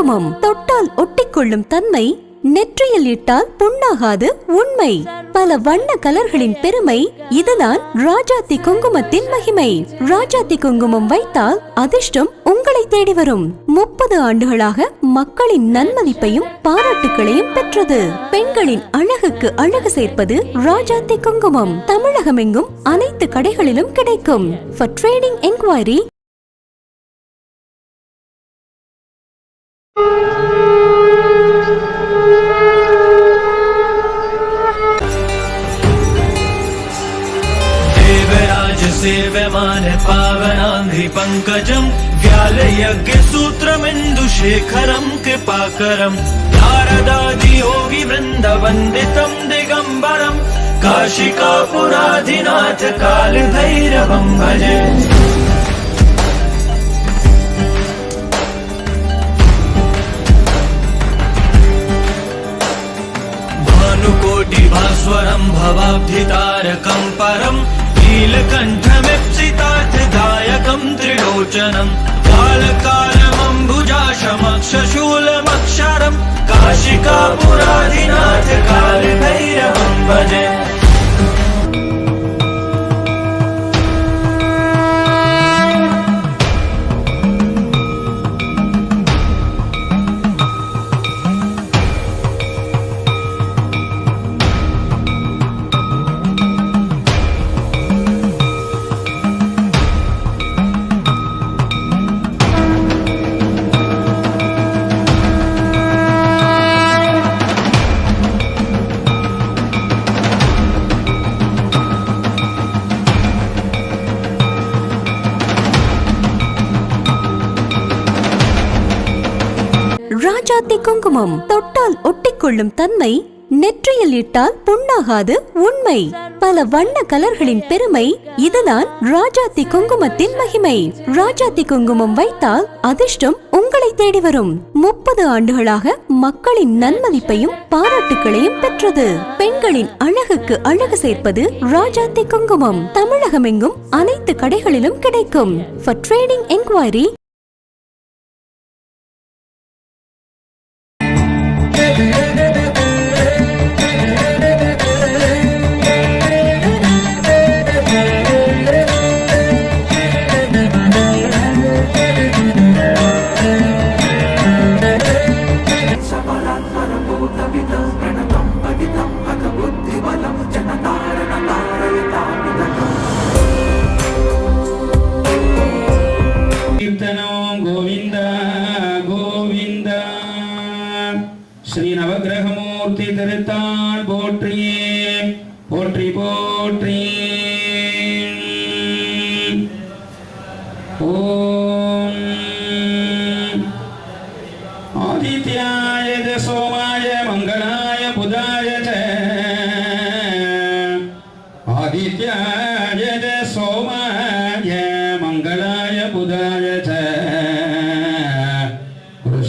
குங்குமம் தொட்டால் ஒட்டிக்கொள்ளும் தன்மை, நெற்றியில் இட்டால் புண்ணாகாது உண்மை. பல வண்ண கலர்களின் பெருமை, இதுதான் ராஜாத்தி குங்குமத்தின் மகிமை. ராஜாத்தி குங்குமம் வைத்தால் அதிர்ஷ்டம் உங்களை தேடி வரும். 30 ஆண்டுகளாக மக்களின் நன்மதிப்பையும் பாராட்டுகளையும் பெற்றது. பெண்களின் அழகுக்கு அழகு சேர்ப்பது ராஜாத்தி குங்குமம். தமிழகமெங்கும் அனைத்து கடைகளிலும் கிடைக்கும். For trading enquiry सेव्यमान पावनांघ्रि पंकजं व्यालयज्ञ सूत्रमिन्दुशेखरं कृपाकरं नारदादि योगी वृन्दवन्दितं दिगम्बरं काशिकापुराधिनाथ कालभैरवं भजे। भानुकोटिभास्वरं भवाब्धितारकं परं नीलकण्ठमिप्सितार्थदायकं त्रिलोचनं कालकालमम्बुजाशमक्षशूलमक्षरं काशिकापुराधिनाथ कालभैरवं भजे। ராஜாத்தி குங்குமம் தொட்டால் ஒட்டிக்கொள்ளும் தன்மை, நெற்றியில் இட்டால் புண்ணாகாது உண்மை. பல வண்ண கலர்களின் பெருமை, இதுதான் ராஜாத்தி குங்குமத்தின் மகிமை. ராஜாத்தி குங்குமம் வைத்தால் அதிர்ஷ்டம் உங்களை தேடி வரும். 30 ஆண்டுகளாக மக்களின் நன்மதிப்பையும் பாராட்டுகளையும் பெற்றது. பெண்களின் அழகுக்கு அழகு சேர்ப்பது ராஜாத்தி குங்குமம். தமிழகமெங்கும் அனைத்து கடைகளிலும் கிடைக்கும். For trading enquiry श्री नवग्रहमूर्ति திருத்தாள் போற்றியே போற்றி போற்றி. ஓம் ஆதித்யாய சோமாய மங்களாய புதாய ஆதித்யாய சோமாய மங்களாய புதாய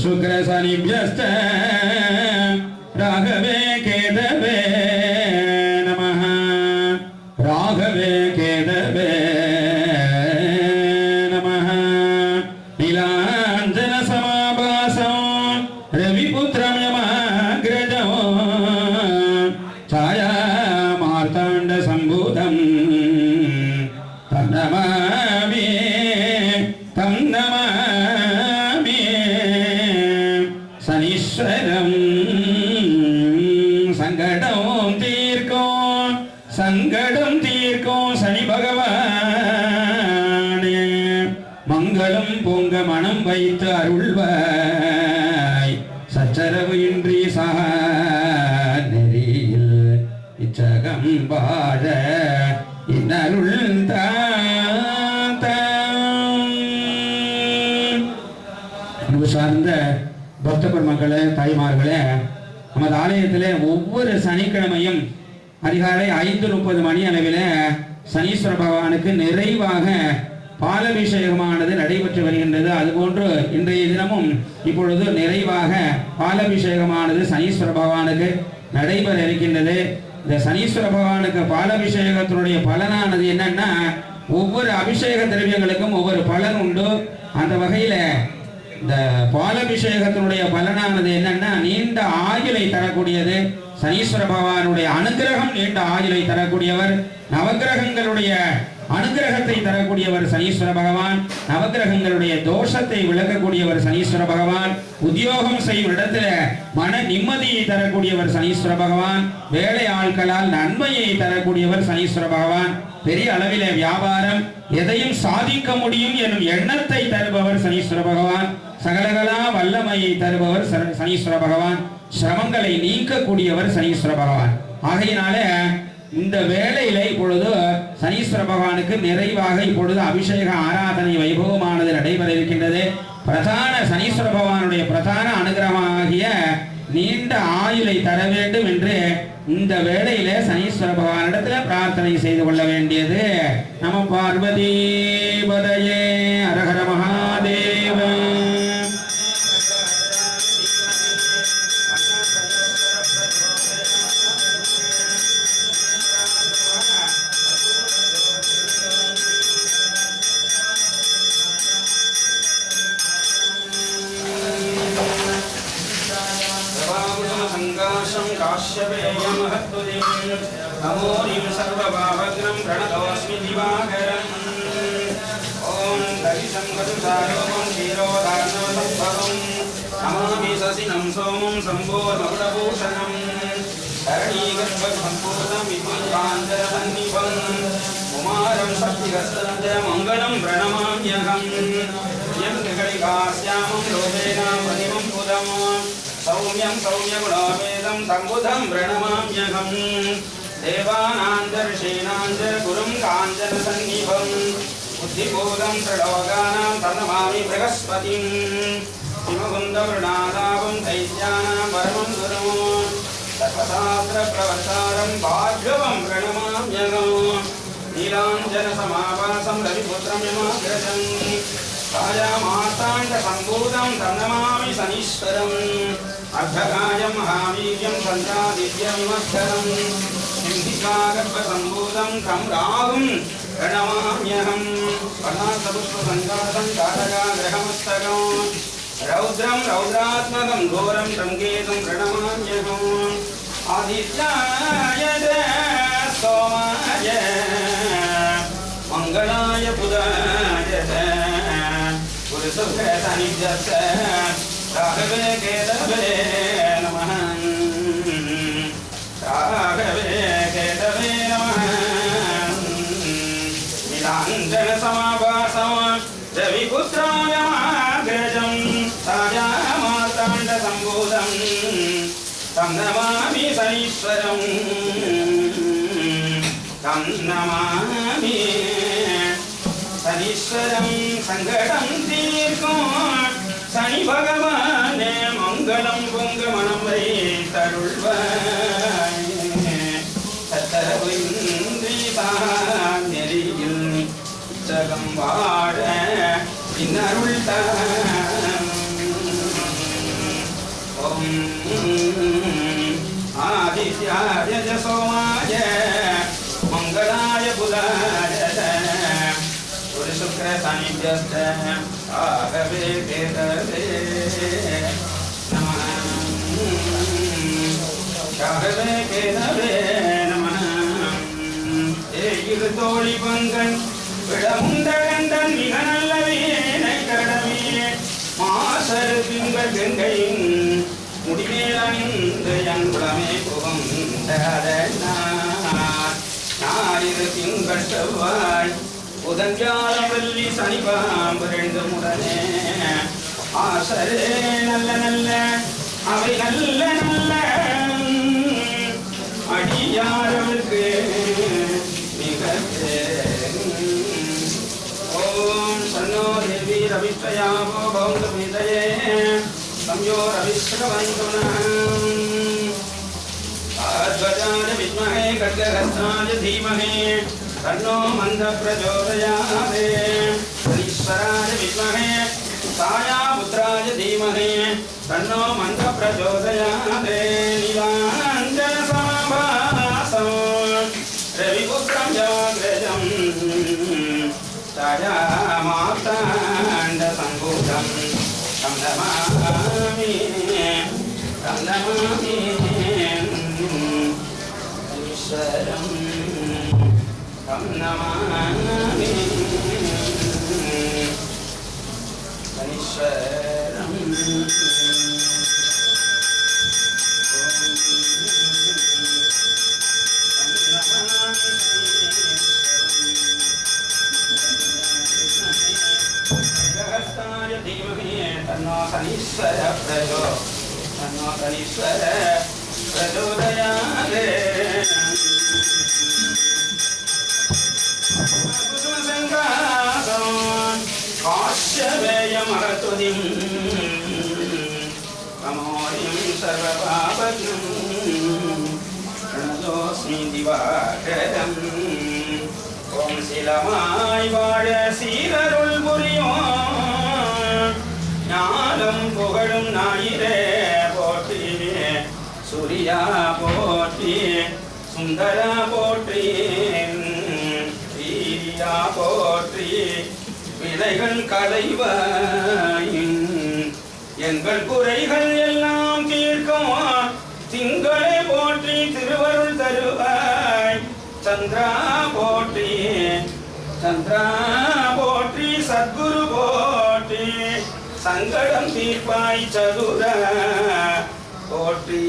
शुक्र शनिभ्यश्च राघवे केतवे नमः राघवे केतवे नमः नीलाञ्जन समाभासं रविपुत्रं यमाग्रजं छाया मार्ताण्ड सम्भूतं तन्नमामि சனீஸ்வரம் சங்கடம் தீர்க்கும் சனி பகவானே மங்களம் பொங்க மனம் வைத்து அருள்வாய் சச்சரவு இன்றி நெறியில் இச்சகம் வாழ இன்னருள் சார்ந்த பக்த பெருமக்களே, தாய்மார்களே, நமது ஆலயத்திலே ஒவ்வொரு சனிக்கிழமையும் அதிகாலை 5:30 மணி அளவில் சனீஸ்வர பகவானுக்கு நிறைவாக பாலபிஷேகமானது நடைபெற்று வருகின்றது. அதுபோன்று இன்றைய தினமும் இப்பொழுது நிறைவாக பாலபிஷேகமானது சனீஸ்வர பகவானுக்கு நடைபெற இருக்கின்றது. இந்த சனீஸ்வர பகவானுக்கு பாலபிஷேகத்தினுடைய பலனானது என்னன்னா, ஒவ்வொரு அபிஷேக திரவியங்களுக்கும் ஒவ்வொரு பலன் உண்டு. அந்த வகையில் இந்த பாலபிஷேகத்தினுடைய பலனானது என்னன்னா நீண்ட ஆயுளை தரக்கூடியது. சனீஸ்வர பகவானுடைய அனுகிரகம் நீண்ட ஆயுளை தரக்கூடியவர். நவகிரகங்களுடைய அனுகிரகத்தை தரக்கூடியவர் சனீஸ்வர பகவான். நவகிரகங்களுடைய தோஷத்தை விளக்கக்கூடியவர் சனீஸ்வர பகவான். உத்தியோகம் செய்யும் இடத்துல மன நிம்மதியை தரக்கூடியவர் சனீஸ்வர பகவான். வேலை ஆட்களால் நன்மையை தரக்கூடியவர் சனீஸ்வர பகவான். பெரிய அளவிலே வியாபாரம் எதையும் சாதிக்க முடியும் எனும் எண்ணத்தை தருபவர் சனீஸ்வர பகவான். சகலகலா வல்லமையை தருபவர் சனீஸ்வர பகவான். சிரமங்களை நீக்கக்கூடியவர் சனீஸ்வர பகவான். ஆகையினால இந்த வேளையில இப்பொழுது சனீஸ்வர பகவானுக்கு நிறைவாக இப்பொழுது அபிஷேக ஆராதனை வைபவமானது நடைபெற இருக்கின்றது. பிரதான சனீஸ்வர பகவானுடைய பிரதான அனுகிரகமாகிய நீண்ட ஆயுளை தர வேண்டும் என்று இந்த வேளையில சனீஸ்வர பகவானிடத்துல பிரார்த்தனை செய்து கொள்ள வேண்டியது. நம பார்வதி பதயே அரஹர மகாதேவ. नमोरिं सर्वभावग्नं प्रणतोऽस्मि दिवाकरम् ॐ दरिशं वसुसारोमं क्षीरोदार्णवसम्भवं नमामि शशिनं सोमं सम्भोधमकुटभूषणं धरणीगर्भसम्पूर्णं विपुलकाञ्चनसन्निभं कुमारं शक्तिहस्तं च मङ्गलं प्रणमाम्यहम् यं त्रिकलिकास्यामं लोभेन प्रतिमं पुरम् सौम्यं सौम्यगुणोपेदं तं बुधं प्रणमाम्यहम् देवानाञ्जर्षीणाञ्च गुरुं काञ्चनसन्निभं बुद्धिबोधं त्रिलोकानां तन्नमामि बृहस्पतिं हिमकुन्दवृणालाभं दैत्यानां परमं गुरुं सर्वशास्त्रप्रवर्तारं भार्गवं प्रणमाम्यहम् नीलाञ्जनसमाभासं रविपुत्रं यमाग्रजं राजामार्ताण्डसम्भूतं तन्नमामि शनीश्वरम् अर्धकायं महावीर्यं चन्द्रादित्यविमर्शनं सिंहिकागर्भसम्भूतं तं राहुं प्रणमाम्यहम् पदार्थपुष्पसङ्कातं तारकाग्रहमस्तकं रौद्रं रौद्रात्मकं घोरं तं केतुं प्रणमाम्यहम् आदित्याय सोमाय मङ्गलाय बुधाय पुरुषोत्तमनित्यस्य राघवे केतवे नमः राघवे केतवे नमः नीलाञ्जनसमाभासं रविपुत्राय महाग्रजं राजामार्ताण्डसम्भूतं तं नमामि शनीश्वरम् तं नमामि शनीश्वरं सङ्कटं तीर्க்கும் சனி பகவானே மங்களம் பொங்க மனம் வைத்தருள்வாய் சத்தரவின்றி நெறியில் உச்சகம் வாழ இன்னருள் ஓம் ஆதித்யாய சோமாய மங்களாய புதாய शुक्र सानिध्यस्थ आगवे केतवे नमः आगवे केतवे नमः ஏகிரு தோழி பங்கன் விடமுந்தகந்தன் மிக நல்ல வீணை கடவே மாசரு திங்கள் கங்கையின் முடிமேல் அணிந்து என் குளமே புகுந்ததனாயிரு திங்கள் செவ்வாய் உதஞ்சாலவல்லி சனிபாம்பு ரெண்டு முடனே ஆசரே நல்ல நல்ல அவை நல்ல நல்ல அடியாரவருக்கு மிக ஓம் சன்னோ தேவி ரவிஷ்டயாமோ பௌந்த மீதயே சம்யோ ரவிஷ்டவந்துனம் ஆத்வஜாய வித்மஹே கர்கஹஸ்தாய தீமஹே तन्नो मन्द प्रचोदयात् ईश्वराय विद्महे छायापुत्राय धीमहि तन्नो मन्द प्रचोदयात् नीलाञ्जनसमाभासं रविपुत्रं जवाग्रजं छायामार्ताण्डसम्भूतं तं नमामि शनीश्वरम् ग्रहस्थाय धीमहि तन्नो शनीश्वर प्रचोदयात् कुसुमसङ्कासं काश्यपेयमहतुदिं प्रमोदिं सर्वपापज्ञं प्रणतोऽस्मि दिवाकरम् ஓம் சிலமாய் வாழ சீரருள் புரியோம் ஞானம் புகழும் ஞாயிறே போற்றி சூரியா போற்றி சுந்தரா போற்றி வீரியா போற்றி வினைகள் களைவாய் எங்கள் குறைகள் எல்லாம் தீர்க்கும் திங்களே போற்றி திருவருள் தருவாய் चंद्रा पोट्री सद्गुरु पोट्री संगडम तीर्पाई चतुरा पोट्री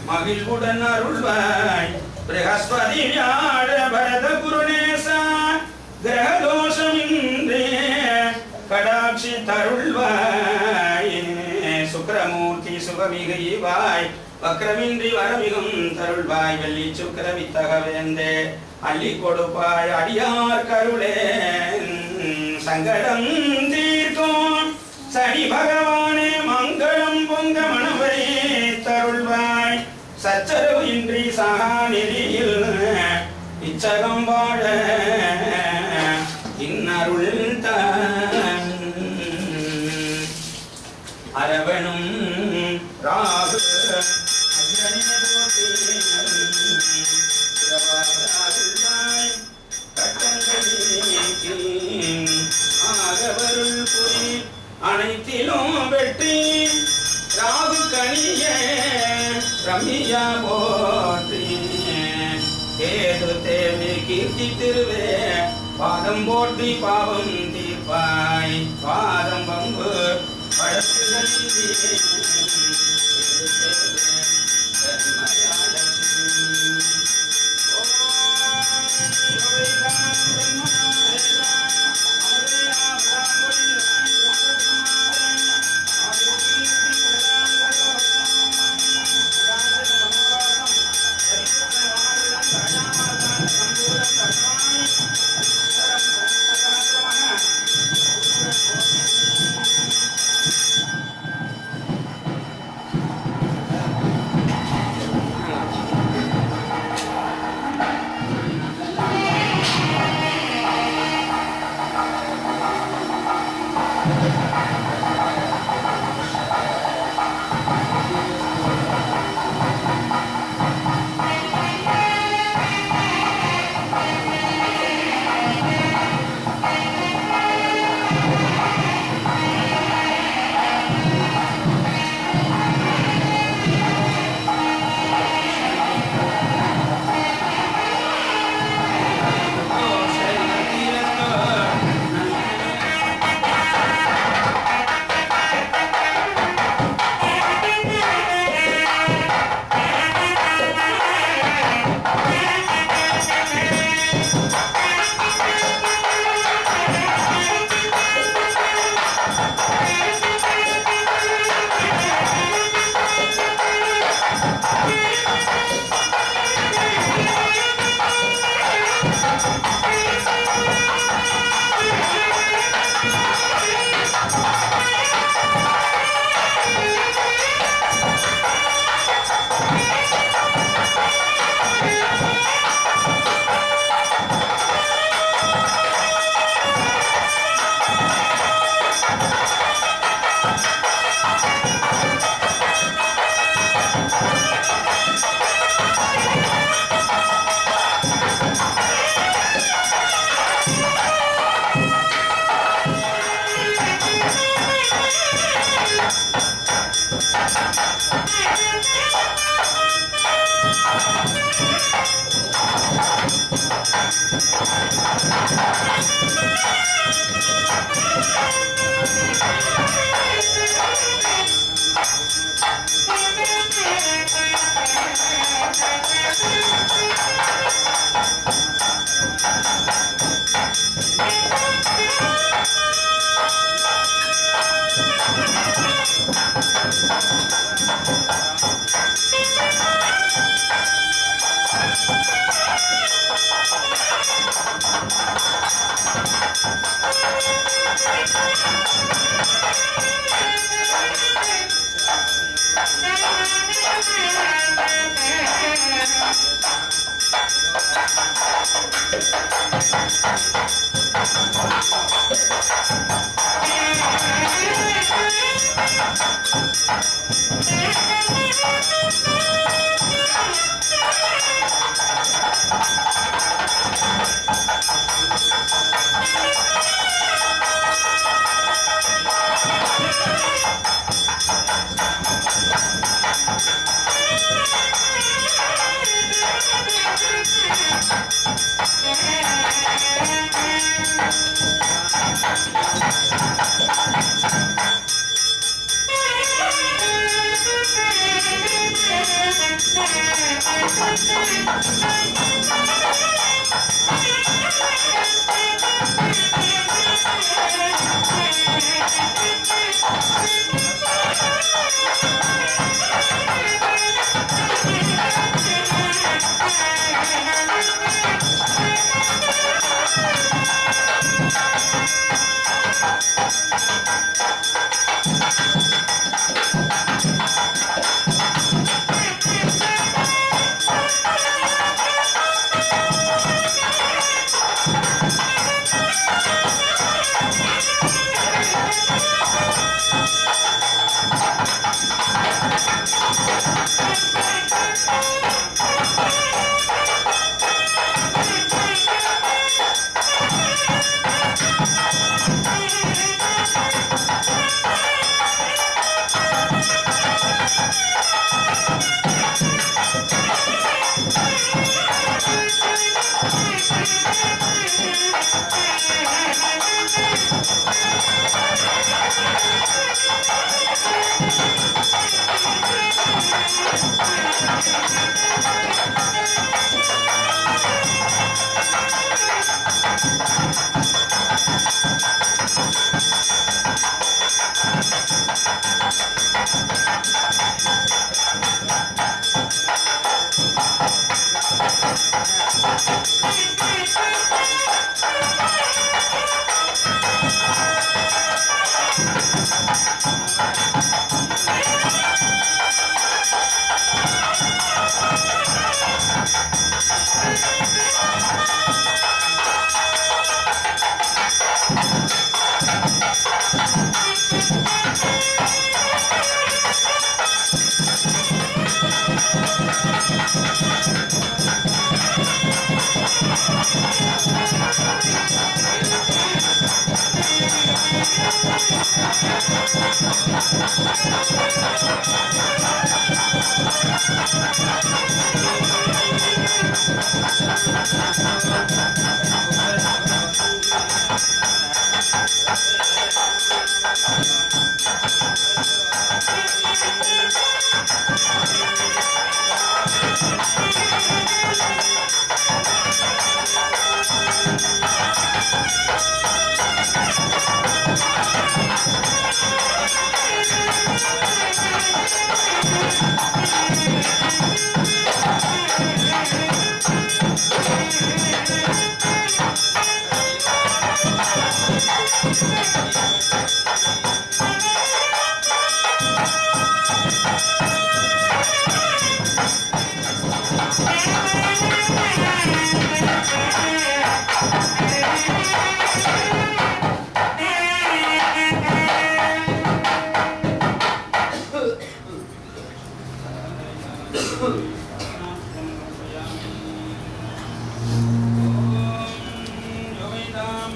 மகிழ்வுடன் அருள்வாய் பிரகஸ்பதி வியாழ பரத குருநேசா கிரகதோஷமின்றி கடாட்சி தருள்வாய் சுக்கிரமூர்த்தி சுகமிகைவாய் வக்ரமின்றி வரமிகும் தருள்வாய் வெள்ளி சுக்கிர வித்தகவேந்தே அள்ளி கொடுப்பாய் அடியார் கருளே சங்கடம் தீர்க்கும் சனி பகவானே மங்களம் பொங்க மனவை தருள்வாய் சச்சரவு இன்றி சகாநிதியில் இச்சகம் வாழ இன்னருள் அரவணும் ராகு ஆகவருள் புரி அனைத்திலும் வெற்றி ராகு கணிய ரம்யா போற்றி கேது தேவி கீர்த்தி திருவே பாதம் போற்றி பாவம் தீர்ப்பாய் பாதம் பம்பு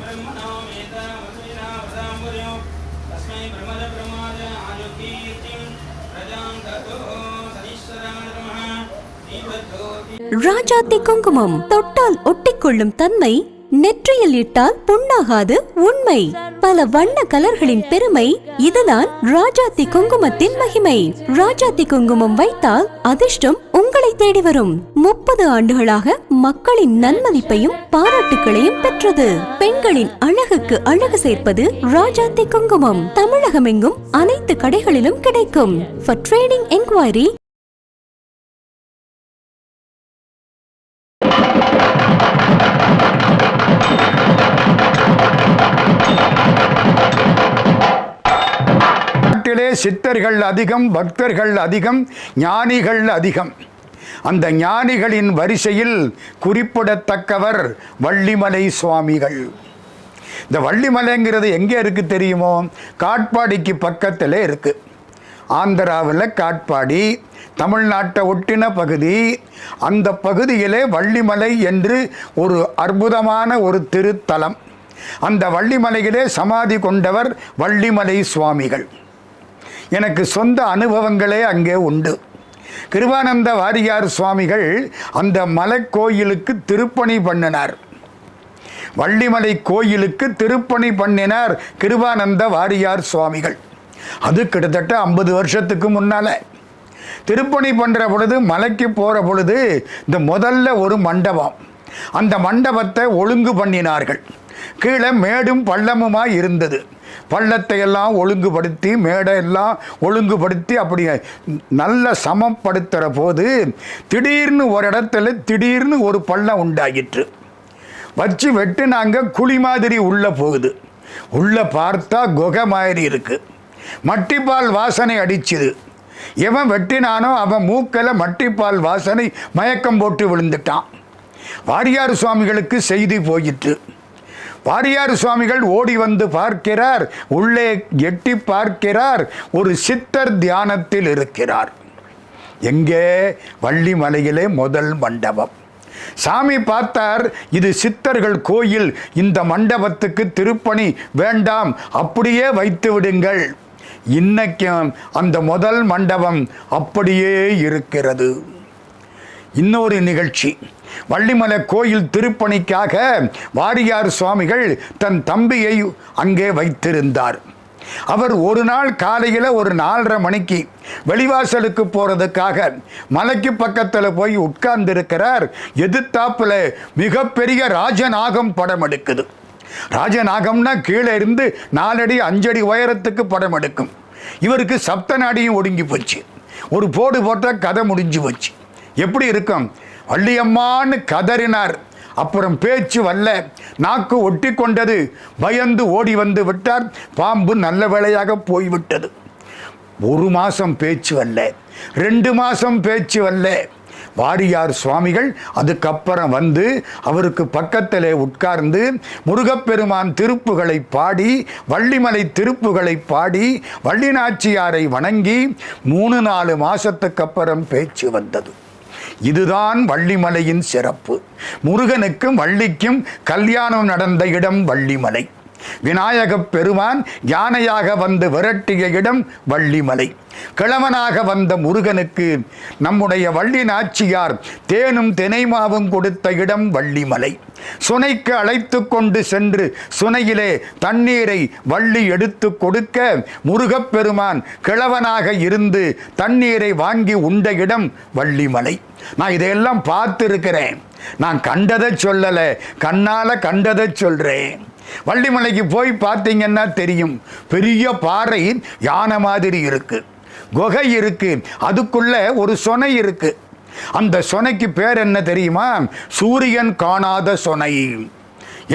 ब्रह्मणो वेद वसुविना वदाम्बुर्यो तस्मै ब्रह्मजा ராஜாத்தி குங்குமம் தொட்டால் ஒட்டிக்கொள்ளும் தன்மை, நெற்றியில் இட்டால் புண்ணாகாது உண்மை. பல வண்ண கலர்களின் பெருமை, இதுதான் ராஜாத்தி குங்குமத்தின் மகிமை. ராஜாத்தி குங்குமம் வைத்தால் அதிர்ஷ்டம் உங்களை தேடி வரும். 30 ஆண்டுகளாக மக்களின் நன்மதிப்பையும் பாராட்டுகளையும் பெற்றது. பெண்களின் அழகுக்கு அழகு சேர்ப்பது ராஜாத்தி குங்குமம். தமிழகமெங்கும் அனைத்து கடைகளிலும் கிடைக்கும். For trading enquiry நாட்டிலே சித்தர்கள் அதிகம், பக்தர்கள் அதிகம், ஞானிகள் அதிகம். அந்த ஞானிகளின் வரிசையில் குறிப்பிடத்தக்கவர் வள்ளிமலை சுவாமிகள். இந்த வள்ளிமலைங்கிறது எங்கே இருக்கு தெரியுமோ? காட்பாடிக்கு பக்கத்தில் இருக்கு. ஆந்திராவில் காட்பாடி, தமிழ்நாட்டை ஒட்டின பகுதி. அந்த பகுதியிலே வள்ளிமலை என்று ஒரு அற்புதமான ஒரு திருத்தலம். அந்த வள்ளிமலையிலே சமாதி கொண்டவர் வள்ளிமலை சுவாமிகள். எனக்கு சொந்த அனுபவங்களே அங்கே உண்டு. கிருபானந்த வாரியார் சுவாமிகள் அந்த மலை கோயிலுக்கு திருப்பணி பண்ணினார். வள்ளிமலை கோயிலுக்கு திருப்பணி பண்ணினார் கிருபானந்த வாரியார் சுவாமிகள். அது கிட்டத்தட்ட 50 வருஷத்துக்கு முன்னால திருப்பணி பண்ணுற பொழுது, மலைக்கு போகிற பொழுது இந்த முதல்ல ஒரு மண்டபம், அந்த மண்டபத்தை ஒழுங்கு பண்ணினார்கள். கீழே மேடும் பள்ளமுமாக இருந்தது. பள்ளத்தை எல்லாம் ஒழுங்குபடுத்தி, மேடையெல்லாம் ஒழுங்குபடுத்தி அப்படி நல்ல சமப்படுத்துகிற போது திடீர்னு ஒரு இடத்துல திடீர்னு ஒரு பள்ளம் உண்டாகிற்று. வச்சு வெட்டுனாங்க. குழி மாதிரி உள்ளே போகுது. உள்ளே பார்த்தா குகை மாதிரி இருக்குது. மட்டிப்பால் வாசனை அடிச்சுது. எவன் வெட்டினானோ அவன் மூக்கில் மட்டிப்பால் வாசனை, மயக்கம் போட்டு விழுந்துட்டான். வாரியார் சுவாமிகளுக்கு செய்தி போயிற்று. வாரியார் சுவாமிகள் ஓடி வந்து பார்க்கிறார். உள்ளே எட்டி பார்க்கிறார். ஒரு சித்தர் தியானத்தில் இருக்கிறார். எங்கே? வள்ளிமலையிலே முதல் மண்டபம். சாமி பார்த்தார், இது சித்தர்கள் கோயில், இந்த மண்டபத்துக்கு திருப்பணி வேண்டாம், அப்படியே வைத்து விடுங்கள். இன்னைக்கும் அந்த முதல் மண்டபம் அப்படியே இருக்கிறது. இன்னொரு நிகழ்ச்சி, வள்ளிமலை கோயில் திருப்பணிக்காக வாரியார் சுவாமிகள் தன் தம்பியை அங்கே வைத்திருந்தார். அவர் ஒரு நாள் காலையில் ஒரு 4:30 மணிக்கு வெளிவாசலுக்கு போகிறதுக்காக மலைக்கு பக்கத்தில் போய் உட்கார்ந்திருக்கிறார். எதிர்த்தாப்பில் மிகப்பெரிய ராஜநாகம் படம் எடுக்குது. ராஜநாகம்னா கீழே இருந்து 4 அடி 5 அடி உயரத்துக்கு படம் எடுக்கும். இவருக்கு சப்த நாடியும் ஒடுங்கி போச்சு. ஒரு போடு போட்டால் கதை முடிஞ்சு போச்சு. எப்படி இருக்கும்? வள்ளியம்மான்னு கதறினார். அப்புறம் பேச்சு வரல, நாக்கு ஒட்டி கொண்டது. பயந்து ஓடி வந்து விட்டார். பாம்பு நல்ல வேளையாக போய்விட்டது. 1 மாதம் பேச்சு வரல, 2 மாதம் பேச்சு வரல. வாரியார் சுவாமிகள் அதுக்கப்புறம் வந்து அவருக்கு பக்கத்திலே உட்கார்ந்து முருகப்பெருமான் திருப்புகளை பாடி, வள்ளிமலை திருப்புகளை பாடி, வள்ளிநாச்சியாரை வணங்கி 3-4 மாதத்துக்கு அப்புறம் பேச்சு வந்தது. இதுதான் வள்ளிமலையின் சிறப்பு. முருகனுக்கும் வள்ளிக்கும் கல்யாணம் நடந்த இடம் வள்ளிமலை. விநாயகப் பெருமான் யானையாக வந்து விரட்டிய இடம் வள்ளிமலை. கிழவனாக வந்த முருகனுக்கு நம்முடைய வள்ளி நாச்சியார் தேனும் தினைமாவும் கொடுத்த இடம் வள்ளிமலை. சுனைக்கு அழைத்து கொண்டு சென்று சுனையிலே தண்ணீரை வள்ளி எடுத்து கொடுக்க முருகப்பெருமான் கிழவனாக இருந்து தண்ணீரை வாங்கி உண்ட இடம் வள்ளிமலை. நான் இதையெல்லாம் பார்த்துருக்கிறேன். நான் கண்டதை சொல்லலை, கண்ணால் கண்டதை சொல்கிறேன். வள்ளிமலைக்கு போய் பார்த்தீங்கன்னா தெரியும். பெரிய பாறை யானை மாதிரி இருக்கு, குகை இருக்கு, அதுக்குள்ள ஒரு சொனை இருக்கு. அந்த சொனைக்கு பேர் என்ன தெரியுமா? சூரியன் காணாத சொனை.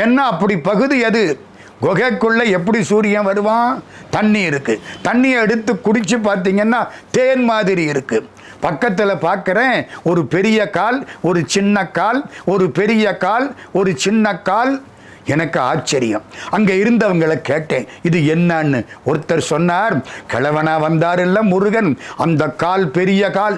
என்ன அப்படி பகுதி அது? குகைக்குள்ள எப்படி சூரியன் வருவான்? தண்ணி இருக்கு. தண்ணியை எடுத்து குடிச்சு பார்த்தீங்கன்னா தேன் மாதிரி இருக்கு. பக்கத்தில் பார்க்குறேன், ஒரு பெரிய கால், ஒரு சின்ன கால், ஒரு பெரிய கால், ஒரு சின்ன கால். எனக்கு ஆச்சரியம். அங்கே இருந்தவங்களை கேட்டேன், இது என்னன்னு. ஒருத்தர் சொன்னார், கிழவனா வந்தார் இல்லை முருகன், அந்த கால் பெரிய கால்.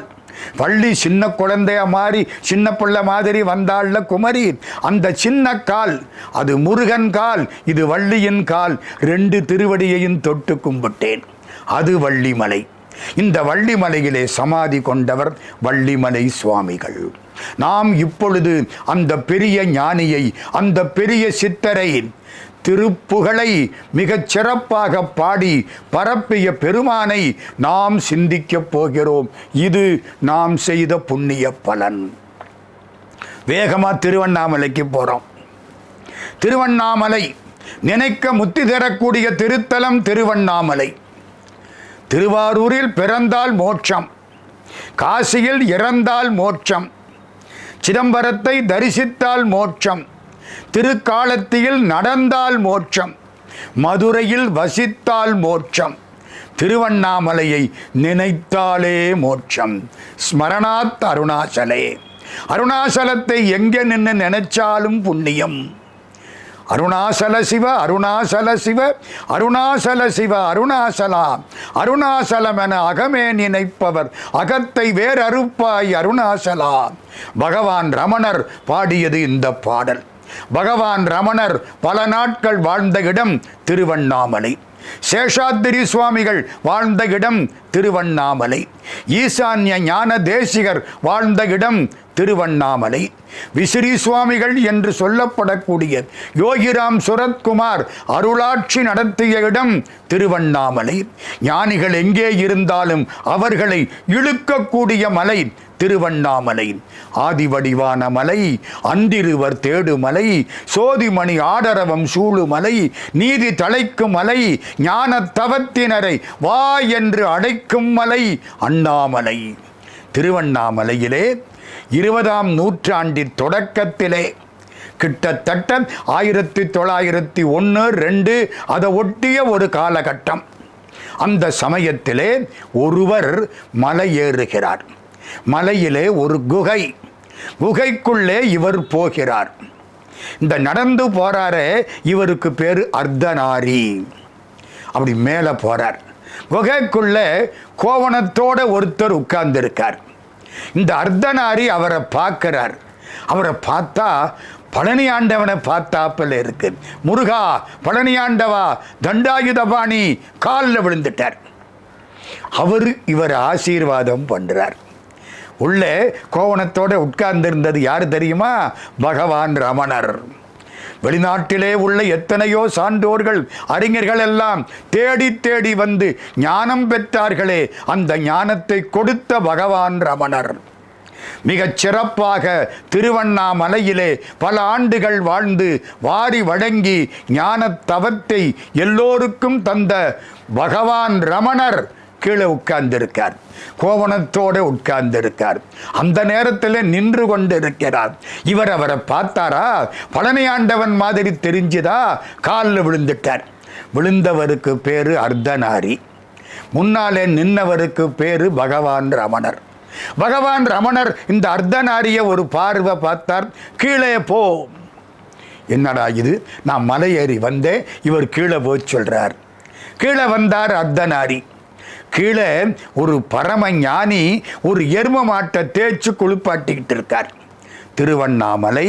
வள்ளி சின்ன குழந்தைய மாதிரி, சின்ன பிள்ளை மாதிரி வந்தாள்ல குமரி, அந்த சின்ன கால் அது முருகன் கால், இது வள்ளியின் கால். 2 திருவடியையும் தொட்டு கும்பிட்டேன். அது வள்ளிமலை. இந்த வள்ளிமலையிலே சமாதி கொண்டவர் வள்ளிமலை சுவாமிகள். நாம் இப்பொழுது அந்த பெரிய ஞானியை, அந்த பெரிய சித்தரை, திருப்புகழை மிகச் சிறப்பாக பாடி பரப்பிய பெருமானை நாம் சிந்திக்கப் போகிறோம். இது நாம் செய்த புண்ணிய பலன். வேகமாக திருவண்ணாமலைக்கு போகிறோம். திருவண்ணாமலை நினைக்க முத்தி தரக்கூடிய திருத்தலம் திருவண்ணாமலை. திருவாரூரில் பிறந்தால் மோட்சம், காசியில் இறந்தால் மோட்சம், சிதம்பரத்தை தரிசித்தால் மோட்சம், திருக்காலத்தியில் நடந்தால் மோட்சம், மதுரையில் வசித்தால் மோட்சம், திருவண்ணாமலையை நினைத்தாலே மோட்சம். ஸ்மரணாத் அருணாசலே. அருணாசலத்தை எங்கே நின்று நினைச்சாலும் புண்ணியம். அருணாசல சிவ அருணாசல சிவ அருணாசல சிவ அருணாசலா அருணாசலம் என அகமே நினைப்பவர் அகத்தை வேறறுப்பாய் அருணாசலா. பகவான் ரமணர் பாடியது இந்த பாடல். பகவான் ரமணர் பல நாட்கள் வாழ்ந்த இடம் திருவண்ணாமலை. சேஷாத்திரி சுவாமிகள் வாழ்ந்த இடம் திருவண்ணாமலை. ஈசான்ய ஞான தேசிகர் வாழ்ந்த இடம் திருவண்ணாமலை. விசிறி சுவாமிகள் என்று சொல்லப்படக்கூடிய யோகிராம் சுரத்குமார் அருளாட்சி நடத்திய இடம் திருவண்ணாமலை. ஞானிகள் எங்கே இருந்தாலும் அவர்களை இழுக்கக்கூடிய மலை திருவண்ணாமலை. ஆதிவடிவான மலை, அந்திருவர் தேடுமலை, சோதிமணி ஆடரவம் சூழுமலை, நீதி தழைக்கும் மலை, ஞான தவத்தினரை வா என்று அடைக்கும் மலை அண்ணாமலை. திருவண்ணாமலையிலே 20ஆம் நூற்றாண்டின் தொடக்கத்திலே கிட்டத்தட்ட 1901-2 அதை ஒட்டிய ஒரு காலகட்டம். அந்த சமயத்திலே ஒருவர் மலை ஏறுகிறார். மலையிலே ஒரு குகைக்குள்ளே இவர் போகிறார். இந்த நடந்து போறாரே, இவருக்கு பேர் அர்த்தநாரி. அப்படி மேலே போறார். குகைக்குள்ளே கோவணத்தோட ஒருத்தர் உட்கார்ந்திருக்கார். இந்த அர்த்தநாரி அவரை பார்க்கிறார். அவரை பார்த்தா பழனி ஆண்டவனை பார்த்தாப்பில் இருக்கு. முருகா, பழனி ஆண்டவா, தண்டாயுதபாணி காலில் விழுந்துட்டார். இவர் ஆசீர்வாதம் பண்றார். உள்ளே கோவணத்தோட உட்கார்ந்திருந்தது யார் தெரியுமா? பகவான் ரமணர். வெளிநாட்டிலே உள்ள எத்தனையோ சான்றோர்கள், அறிஞர்கள் எல்லாம் தேடி தேடி வந்து ஞானம் பெற்றார்களே, அந்த ஞானத்தை கொடுத்த பகவான் ரமணர். மிகச் சிறப்பாக திருவண்ணாமலையிலே பல ஆண்டுகள் வாழ்ந்து வாரி வழங்கி ஞான தவத்தை எல்லோருக்கும் தந்த பகவான் ரமணர் கீழே உட்கார்ந்திருக்கார். கோவணத்தோடு உட்கார்ந்திருக்கார். அந்த நேரத்தில் நின்று கொண்டு இருக்கிறார். இவர் அவரை பார்த்தாரா? பழனி ஆண்டவன் மாதிரி தெரிஞ்சுதா? காலில் விழுந்துட்டார். விழுந்தவருக்கு பேரு அர்த்தநாரி. முன்னாலே நின்னவருக்கு பேரு பகவான் ரமணர். பகவான் ரமணர் இந்த அர்த்தநாரிய ஒரு பார்வை பார்த்தார். கீழே போ. என்னடா இது, நான் மலை ஏறி வந்தேன், இவர் கீழே போய் சொல்றார். கீழே வந்தார் அர்த்தநாரி. கீழே ஒரு பரம ஞானி ஒரு எரும மாட்டை தேய்ச்சி குளிப்பாட்டிக்கிட்டு இருக்கார். திருவண்ணாமலை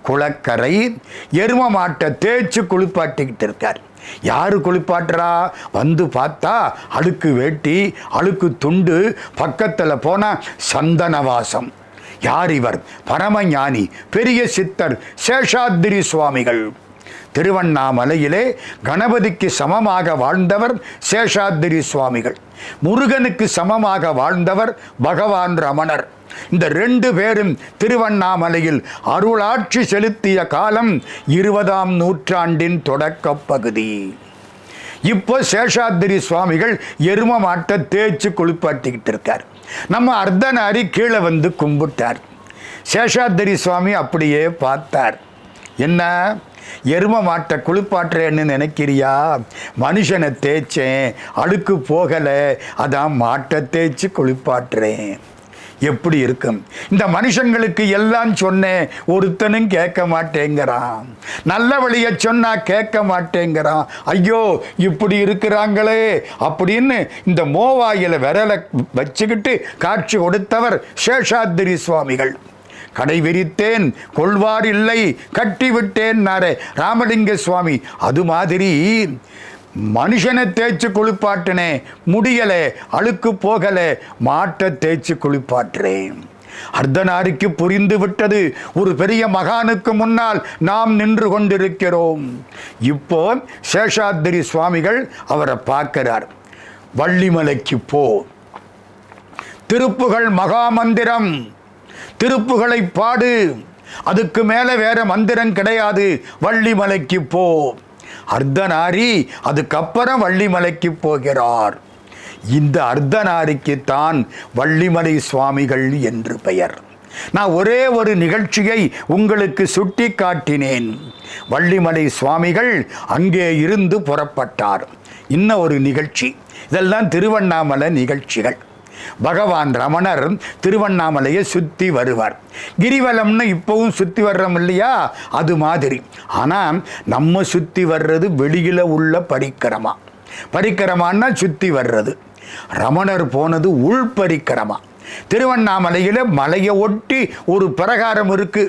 குளக்கரை, எரும மாட்டை தேய்ச்சி குளிப்பாட்டிக்கிட்டு இருக்கார். யாரு குளிப்பாட்டுறா? வந்து பார்த்தா அழுக்கு வேட்டி, அழுக்கு துண்டு, பக்கத்தில் போனால் சந்தனவாசம். யார் இவர்? பரமஞானி, பெரிய சித்தர் சேஷாத்திரி சுவாமிகள். திருவண்ணாமலையிலே கணபதிக்கு சமமாக வாழ்ந்தவர் சேஷாத்திரி சுவாமிகள். முருகனுக்கு சமமாக வாழ்ந்தவர் பகவான் ரமணர். இந்த 2 பேரும் திருவண்ணாமலையில் அருளாட்சி செலுத்திய காலம் 20ஆம் நூற்றாண்டின் தொடக்க பகுதி. இப்போ சேஷாத்திரி சுவாமிகள் எரும மாட்டை தேய்ச்சி குளிப்பாட்டிக்கிட்டு இருக்கார். நம்ம அர்த்தநாரி கீழே வந்து கும்பிட்டார். சேஷாத்திரி சுவாமி அப்படியே பார்த்தார். என்ன, எரும மாட்டை குளிப்பாட்டுறேன்னு நினைக்கிறியா? மனுஷனை தேய்ச்சேன், அழுக்கு போகலை, அதான் மாட்டை தேய்ச்சி குளிப்பாட்டுறேன். எப்படி இருக்கும்? இந்த மனுஷங்களுக்கு எல்லாம் சொன்னேன், ஒருத்தனும் கேட்க மாட்டேங்கிறான். நல்ல வழியை சொன்னா கேட்க மாட்டேங்கிறான். ஐயோ, இப்படி இருக்கிறாங்களே அப்படின்னு இந்த மோவாயில விரலை வச்சுக்கிட்டு காட்சி கொடுத்தவர் சேஷாத்திரி சுவாமிகள். கடை விரித்தேன் கொள்வார் இல்லை, கட்டிவிட்டேன் நாரே ராமலிங்க சுவாமி. அது மாதிரி மனுஷனை தேய்ச்சி குளிப்பாட்டினே, முடியலை, அழுக்கு போகலை, மாட்டை தேய்ச்சி குளிப்பாட்டுறேன். அர்த்தநாரிக்கு புரிந்து விட்டது, ஒரு பெரிய மகானுக்கு முன்னால் நாம் நின்று கொண்டிருக்கிறோம். இப்போ சேஷாத்திரி சுவாமிகள் அவரை பார்க்கிறார். வள்ளிமலைக்கு போ, திருப்புகள் மகா மந்திரம், திருப்புகளை பாடு, அதுக்கு மேலே வேற மந்திரம் கிடையாது, வள்ளிமலைக்கு போ. அர்த்தநாரி அதுக்கப்புறம் வள்ளிமலைக்கு போகிறார். இந்த அர்த்தநாரிக்கு தான் வள்ளிமலை சுவாமிகள் என்று பெயர். நான் ஒரே ஒரு நிகழ்ச்சியை உங்களுக்கு சுட்டி காட்டினேன். வள்ளிமலை சுவாமிகள் அங்கே இருந்து புறப்பட்டார். இன்னும் ஒரு நிகழ்ச்சி, இதெல்லாம் திருவண்ணாமலை நிகழ்ச்சிகள். பகவான் ரமணர் திருவண்ணாமலையை சுற்றி வருவார். கிரிவலம்னு இப்போவும் சுற்றி வர்றோம் இல்லையா, அது மாதிரி. ஆனால் நம்ம சுற்றி வர்றது வெளியில் உள்ள பரிக்கிரமா. பரிக்கிரமான்னா சுற்றி வர்றது. ரமணர் போனது உள் பரிக்கிரமா. திருவண்ணாமலையில் மலையை ஒட்டி ஒரு பிரகாரம் இருக்கு.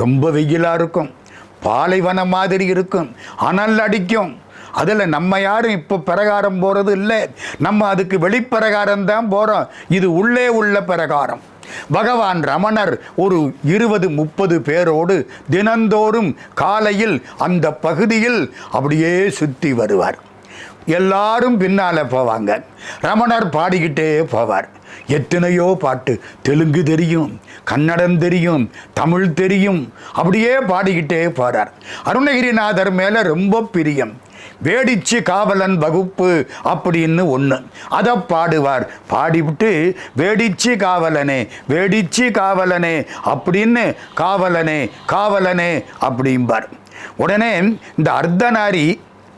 ரொம்ப வெயிலாக இருக்கும், பாலைவனம் மாதிரி இருக்கும், அனல் அடிக்கும். அதில் நம்ம யாரும் இப்போ பிரகாரம் போகிறது இல்லை, நம்ம அதுக்கு வெளிப்பிரகாரம் தான் போகிறோம். இது உள்ளே உள்ள பிரகாரம். பகவான் ரமணர் ஒரு 20-30 பேரோடு தினந்தோறும் காலையில் அந்த பகுதியில் அப்படியே சுற்றி வருவார். எல்லாரும் பின்னால் போவாங்க. ரமணர் பாடிக்கிட்டே போவார். எத்தனையோ பாட்டு, தெலுங்கு தெரியும், கன்னடம் தெரியும், தமிழ் தெரியும், அப்படியே பாடிக்கிட்டே போகிறார். அருணகிரிநாதர் மேலே ரொம்ப பிரியம். வேடிச்சு காவலன் வகுப்பு அப்படின்னு ஒன்று, அதை பாடுவார். பாடிவிட்டு வேடிச்சு காவலனே, வேடிச்சு காவலனே அப்படின்னு காவலனே காவலனே அப்படிம்பார். உடனே இந்த அர்த்தநாரி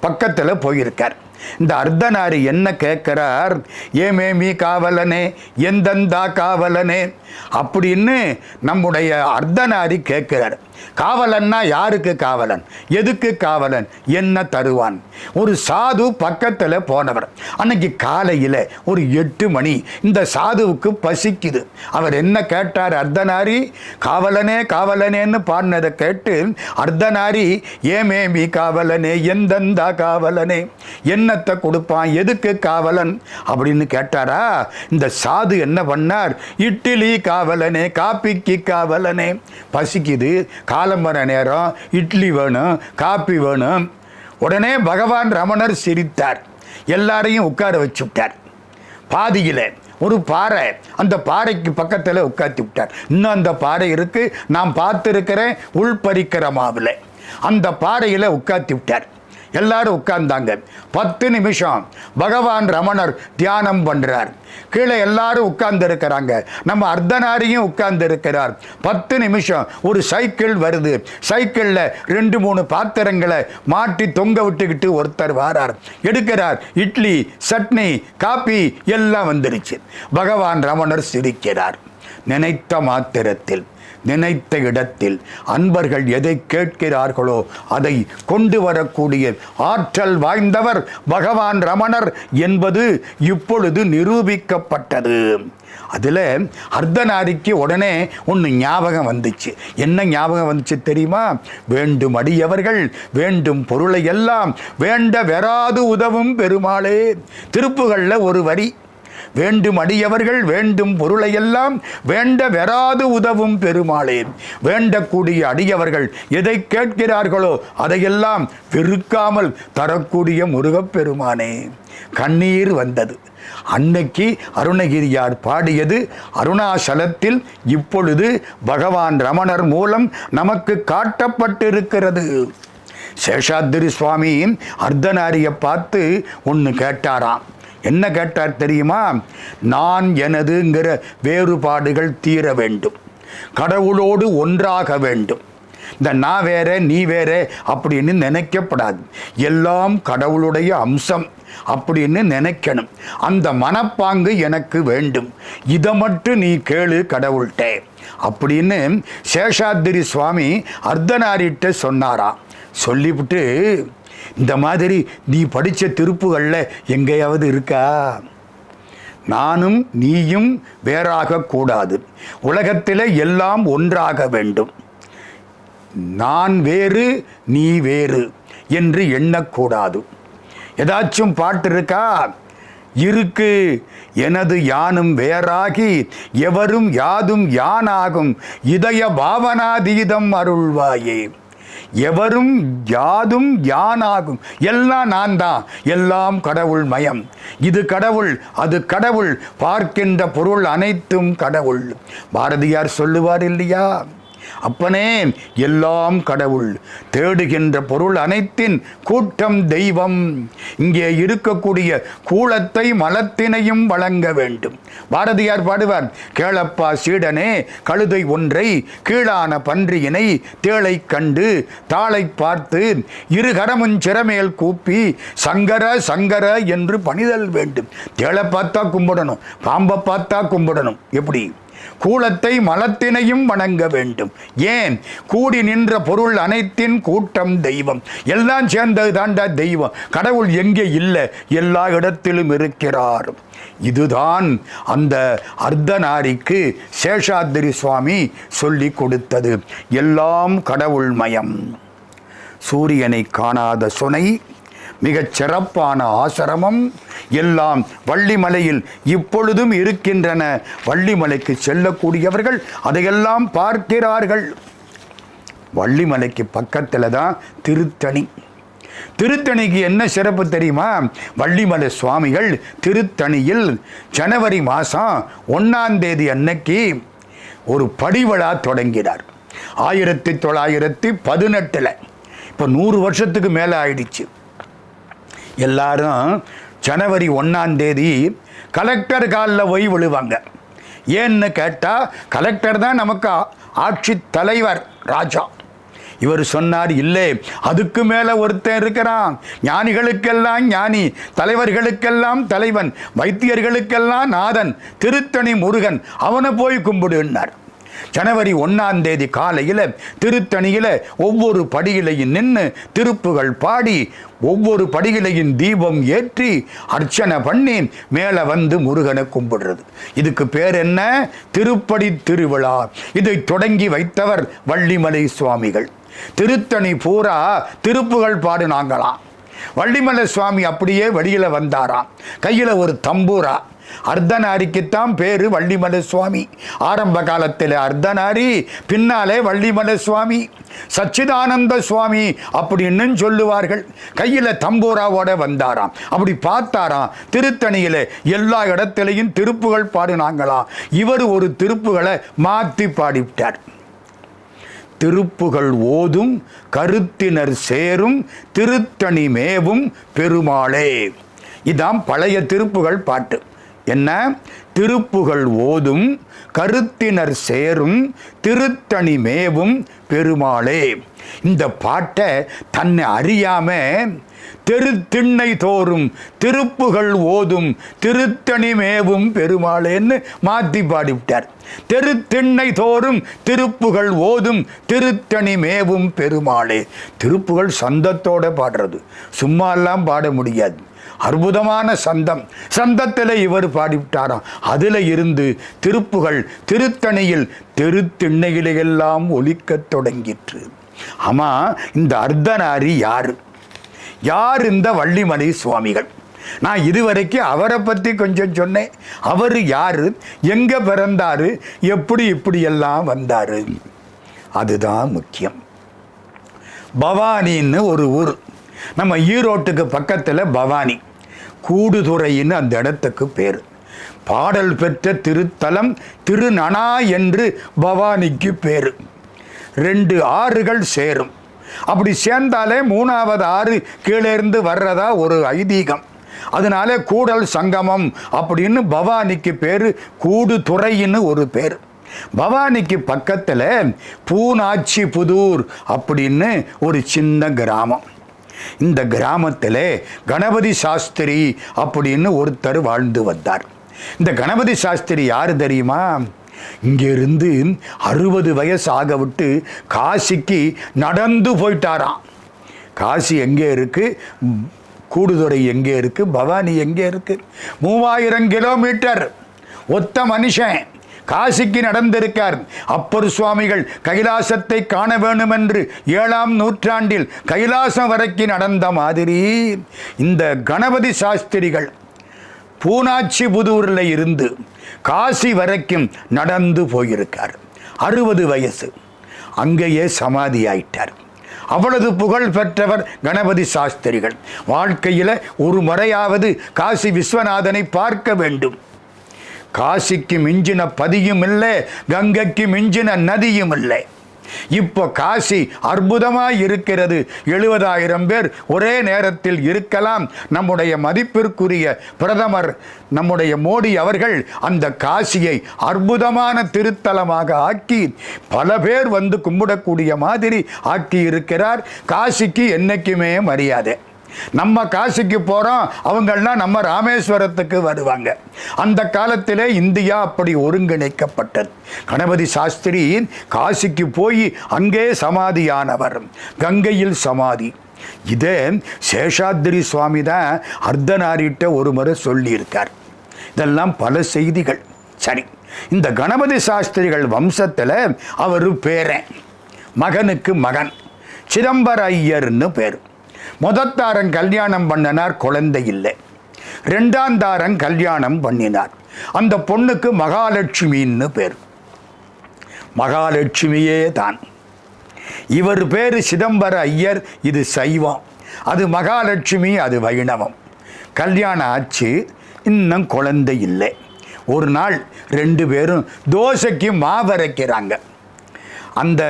பக்கத்தில் போயிருக்கார். இந்த அர்த்தநாரி என்ன கேட்கிறார், ஏமேமி காவலனே, எந்தந்தா காவலனே அப்படின்னு நம்முடைய அர்த்தநாரி கேட்கிறார். காவலன்னா யாருக்கு காவலன், எதுக்கு காவலன், என்ன தருவான்? ஒரு சாது பக்கத்தில் போனவர். அன்னைக்கு காலையில் ஒரு 8 மணி. இந்த சாதுவுக்கு பசிக்குது. அவர் என்ன கேட்டார், அர்த்தநாரி காவலனே காவலனேன்னு பாடினதை கேட்டு அர்த்தநாரி ஏமேமி காவலனே, எந்தந்தா காவலனே, என்னத்தை கொடுப்பான், எதுக்கு காவலன் அப்படின்னு கேட்டாரா. இந்த சாது என்ன பண்ணார், இட்லி காவலனே, காப்பிக்கு காவலனே, பசிக்குது, காலம்பர நேரம், இட்லி வேணும், காப்பி வேணும். உடனே பகவான் ரமணர் சிரித்தார். எல்லாரையும் உட்கார வச்சு விட்டார். பாதியில் ஒரு பாறை, அந்த பாறைக்கு பக்கத்தில் உட்காத்தி விட்டார். இன்னும் அந்த பாறை இருக்கு, நான் பார்த்துருக்கிறேன் உள்பரிக்கிரமாவில். அந்த பாறையில் உட்காத்தி விட்டார். எல்லாரும் உட்கார்ந்தாங்க. 10 நிமிஷம் பகவான் ரமணர் தியானம் பண்றார். கீழே எல்லாரும் உட்கார்ந்து இருக்கிறாங்க. நம்ம அர்த்தநாரியும் உட்கார்ந்து இருக்கிறார். 10 நிமிஷம் ஒரு சைக்கிள் வருது. சைக்கிளில் 2-3 பாத்திரங்களை மாட்டி தொங்க விட்டுக்கிட்டு ஒருத்தர் வாரார். எடுக்கிறார். இட்லி, சட்னி, காப்பி எல்லாம் வந்துருச்சு. பகவான் ரமணர் சிரிக்கிறார். நினைத்த மாத்திரத்தில், நினைத்த இடத்தில் அன்பர்கள் எதை கேட்கிறார்களோ அதை கொண்டு வரக்கூடிய ஆற்றல் வாய்ந்தவர் பகவான் ரமணர் என்பது இப்பொழுது நிரூபிக்கப்பட்டது. அதில் அர்த்தநாரிக்கு உடனே ஒன்று ஞாபகம் வந்துச்சு. என்ன ஞாபகம் வந்துச்சு தெரியுமா? வேண்டும் அடியவர்கள் வேண்டும் பொருளை எல்லாம் வேண்ட வெறாது உதவும் பெருமாளே. திருப்புகளில் ஒரு வரி, வேண்டும் அடியவர்கள் வேண்டும் பொருளையெல்லாம் வேண்ட வெறாது உதவும் பெருமாளே. வேண்டக்கூடிய அடியவர்கள் எதை கேட்கிறார்களோ அதையெல்லாம் வெறுக்காமல் தரக்கூடிய முருகப்பெருமானே. கண்ணீர் வந்தது. அன்னைக்கு அருணகிரியார் பாடியது அருணாசலத்தில் இப்பொழுது பகவான் ரமணர் மூலம் நமக்கு காட்டப்பட்டிருக்கிறது. சேஷாத்திரி சுவாமி அர்த்தநாரியை பார்த்து ஒன்று கேட்டாராம். என்ன கேட்டார் தெரியுமா? நான் எனதுங்கிற வேறுபாடுகள் தீர வேண்டும், கடவுளோடு ஒன்றாக வேண்டும். இந்த நான் வேற நீ வேற அப்படின்னு நினைக்கப்படாது. எல்லாம் கடவுளுடைய அம்சம் அப்படின்னு நினைக்கணும். அந்த மனப்பாங்கு எனக்கு வேண்டும். இதை மட்டும் நீ கேளு கடவுள்கிட்ட அப்படின்னு சேஷாத்திரி சுவாமி அர்த்தநாரிட்ட சொன்னாராம். சொல்லிவிட்டு, இந்த மாதிரி நீ படித்த திருப்புகளில் எங்கேயாவது இருக்கா? நானும் நீயும் வேறாகக்கூடாது, உலகத்தில் எல்லாம் ஒன்றாக வேண்டும், நான் வேறு நீ வேறு என்று எண்ணக்கூடாது. ஏதாச்சும் பாட்டு இருக்கா? இருக்கு. எனது யானும் வேறாகி எவரும் யாதும் யானாகும் இதய பாவனாதீதம் அருள்வாயே. எவரும் யாதும் யானாகும், எல்லாம் நான் தான், எல்லாம் கடவுள் மயம். இது கடவுள், அது கடவுள், பார்க்கின்ற பொருள் அனைத்தும் கடவுள். பாரதியார் சொல்லுவார் இல்லையா, அப்பனே எல்லாம் கடவுள், தேடுகின்ற பொருள் அனைத்தின் கூட்டம் தெய்வம். இங்கே இருக்கக்கூடிய கூலத்தை மலத்தினையும் வழங்க வேண்டும். பாரதியார் பாடுவார், கேளப்பா சீடனே கழுதை ஒன்றை கீழான பன்றியினை தேளை கண்டு தாளை பார்த்து இருகரமும் சிறமேல் கூப்பி சங்கர சங்கர என்று பணிதல் வேண்டும். தேளை பார்த்தா கும்பிடணும், பாம்பை பார்த்தா கும்பிடணும். எப்படி? கூலத்தை மலத்தினையும் வணங்க வேண்டும். ஏன்? கூடி நின்ற பொருள் அனைத்தின் கூட்டம் தெய்வம். எல்லாம் சேர்ந்தது தாண்டா தெய்வம். கடவுள் எங்கே இல்லை, எல்லா இடத்திலும் இருக்கிறார். இதுதான் அந்த அர்த்தநாரிக்கு சேஷாத்திரி சுவாமி சொல்லி கொடுத்தது. எல்லாம் கடவுள் மயம். சூரியனை காணாத சுனை, மிகச் சிறப்பான ஆசிரமம் எல்லாம் வள்ளிமலையில் இப்பொழுதும் இருக்கின்றன. வள்ளிமலைக்கு செல்லக்கூடியவர்கள் அதையெல்லாம் பார்க்கிறார்கள். வள்ளிமலைக்கு பக்கத்தில் தான் திருத்தணி. திருத்தணிக்கு என்ன சிறப்பு தெரியுமா? வள்ளிமலை சுவாமிகள் திருத்தணியில் ஜனவரி மாதம் 1ஆம் தேதி அன்னைக்கு ஒரு படிவிழா தொடங்கினார். 1918. இப்போ 100 வருஷத்துக்கு மேலே ஆயிடுச்சு. எல்லாரும் ஜனவரி 1ஆம் தேதி கலெக்டர் காலில் போய் விழுவாங்க. ஏன்னு கேட்டால், கலெக்டர் தான் நமக்கு ஆட்சி தலைவர், ராஜா. இவர் சொன்னார், இல்லை, அதுக்கு மேலே ஒருத்தன் இருக்கிறான், ஞானிகளுக்கெல்லாம் ஞானி, தலைவர்களுக்கெல்லாம் தலைவன், வைத்தியர்களுக்கெல்லாம் நாதன், திருத்தணி முருகன், அவனை போய் கும்பிடுன்னார். ஜனவரி 1ஆம் தேதி காலையில் திருத்தணியில் ஒவ்வொரு படியிலையும் நின்று திருப்புகள் பாடி ஒவ்வொரு படியிலையும் தீபம் ஏற்றி அர்ச்சனை பண்ணி மேலே வந்து முருகனை கும்பிடுறது. இதுக்கு பேர் என்ன? திருப்படி திருவிழா. இதை தொடங்கி வைத்தவர் வள்ளிமலை சுவாமிகள். திருத்தணி பூரா திருப்புகள் பாடுனாங்களாம். வள்ளிமலை சுவாமி அப்படியே வெளியில் வந்தாராம், கையில் ஒரு தம்பூரா. அர்த்தநாரிக்குத்தான் பேரு வள்ளிமலை சுவாமி. ஆரம்ப காலத்தில் அர்த்தநாரி, பின்னாலே வள்ளிமலை சுவாமி, சச்சிதானந்த சுவாமி அப்படின்னு சொல்லுவார்கள். கையில் தம்பூராவோட வந்தாராம். அப்படி பார்த்தாராம், திருத்தணியில் எல்லா இடத்திலையும் திருப்புகள் பாடினாங்களாம். இவர் ஒரு திருப்புகளை மாற்றி பாடிவிட்டார். திருப்புகள் ஓதும் கருத்தினர் சேரும் திருத்தணி மேவும் பெருமாளே. இதான் பழைய திருப்புகள் பாட்டு. என்ன? திருப்புகள் ஓதும் கருத்தினர் சேரும் திருத்தணி மேவும் பெருமாளே. இந்த பாட்டை தன்னை அறியாம திருத்திண்ணை தோறும் திருப்புகள் ஓதும் திருத்தணி மேவும் பெருமாளேன்னு மாற்றி பாடிவிட்டார். திருத்திண்ணை தோறும் திருப்புகள் ஓதும் திருத்தணி மேவும் பெருமாளே. திருப்புகள் சந்தத்தோட பாடுறது, சும்மா எல்லாம் பாட முடியாது. அற்புதமான சந்தம். சந்தத்தில் இவர் பாடிவிட்டாராம். அதில் இருந்து திருப்புகள் திருத்தணியில் திருத்திண்ணையிலெல்லாம் ஒலிக்கத் தொடங்கிற்று. ஆமாம், இந்த அர்த்தநாரி யார்? யார் இந்த வள்ளிமலை சுவாமிகள்? நான் இதுவரைக்கும் அவரை பற்றி கொஞ்சம் சொன்னேன். அவர் யார், எங்கே பிறந்தார், எப்படி இப்படியெல்லாம் வந்தார், அதுதான் முக்கியம். பவானின்னு ஒரு ஊர், நம்ம ஈரோட்டுக்கு பக்கத்தில் பவானி, கூடுதுறைன்னு அந்த இடத்துக்கு பேர். பாடல் பெற்ற திருத்தலம் திருநனா என்று பவானிக்கு பேர். 2 ஆறுகள் சேரும். அப்படி சேர்ந்தாலே 3வது ஆறு கீழே இருந்து வர்றதா ஒரு ஐதீகம். அதனால கூடல் சங்கமம் அப்படின்னு பவானிக்கு பேர். கூடுதுறைன்னு ஒரு பேர். பவானிக்கு பக்கத்தில் பூனாச்சி புதூர் அப்படின்னு ஒரு சின்ன கிராமம். இந்த கிராமத்தில் கணபதி சாஸ்திரி அப்படின்னு ஒருத்தர் வாழ்ந்து வந்தார். இந்த கணபதி சாஸ்திரி யார் தெரியுமா? இங்கிருந்து 60 வயசு ஆக விட்டு காசிக்கு நடந்து போயிட்டாராம். காசி எங்கே இருக்குது, கூடுதுறை எங்கே இருக்குது, பவானி எங்கே இருக்குது? 3000 கிலோமீட்டர். ஒத்த மனுஷன் காசிக்கு நடந்திருக்கார். அப்பர் சுவாமிகள் கைலாசத்தை காண வேண்டும் என்று 7ஆம் நூற்றாண்டில் கைலாசம் வரைக்கும் நடந்த மாதிரி இந்த கணபதி சாஸ்திரிகள் பூனாச்சிபுதூரில் இருந்து காசி வரைக்கும் நடந்து போயிருக்கார். 60 வயசு அங்கேயே சமாதி ஆயிட்டார். அவ்வளவு புகழ் பெற்றவர் கணபதி சாஸ்திரிகள். வாழ்க்கையில் ஒரு முறையாவது காசி விஸ்வநாதனை பார்க்க வேண்டும். காசிக்கு மிஞ்சின பதியும் இல்லை, கங்கைக்கு மிஞ்சின நதியும் இல்லை. இப்போ காசி அற்புதமாக இருக்கிறது. 70,000 பேர் ஒரே நேரத்தில் இருக்கலாம். நம்முடைய மதிப்பிற்குரிய பிரதமர் நம்முடைய மோடி அவர்கள் அந்த காசியை அற்புதமான திருத்தலமாக ஆக்கி பல பேர் வந்து கும்பிடக்கூடிய மாதிரி ஆக்கி இருக்கிறார். காசிக்கு என்னைக்குமே மரியாதை. நம்ம காசிக்கு போகிறோம், அவங்கெல்லாம் நம்ம ராமேஸ்வரத்துக்கு வருவாங்க. அந்த காலத்திலே இந்தியா அப்படி ஒருங்கிணைக்கப்பட்டது. கணபதி சாஸ்திரி காசிக்கு போய் அங்கே சமாதியானவர், கங்கையில் சமாதி. இதே சேஷாத்ரி சுவாமி தான் அர்த்தநாரிட்ட ஒரு முறை சொல்லியிருக்கார். இதெல்லாம் பல செய்திகள். சரி, இந்த கணபதி சாஸ்திரிகள் வம்சத்தில் அவர் பேரன், மகனுக்கு மகன் சிதம்பர ஐயர்னு பேர். முதத்தாரன் கல்யாணம் பண்ணினார், குழந்தை இல்லை. 2ஆம் தாரன் கல்யாணம் பண்ணினார். அந்த பொண்ணுக்கு மகாலட்சுமின்னு பேர். மகாலட்சுமியே தான். இவர் பேர் சிதம்பர ஐயர், இது சைவம். அது மகாலட்சுமி, அது வைணவம். கல்யாணம் ஆச்சு, இன்னும் குழந்தை இல்லை. ஒரு நாள் 2 பேரும் தோசைக்கு மாவரைக்கிறாங்க. அந்த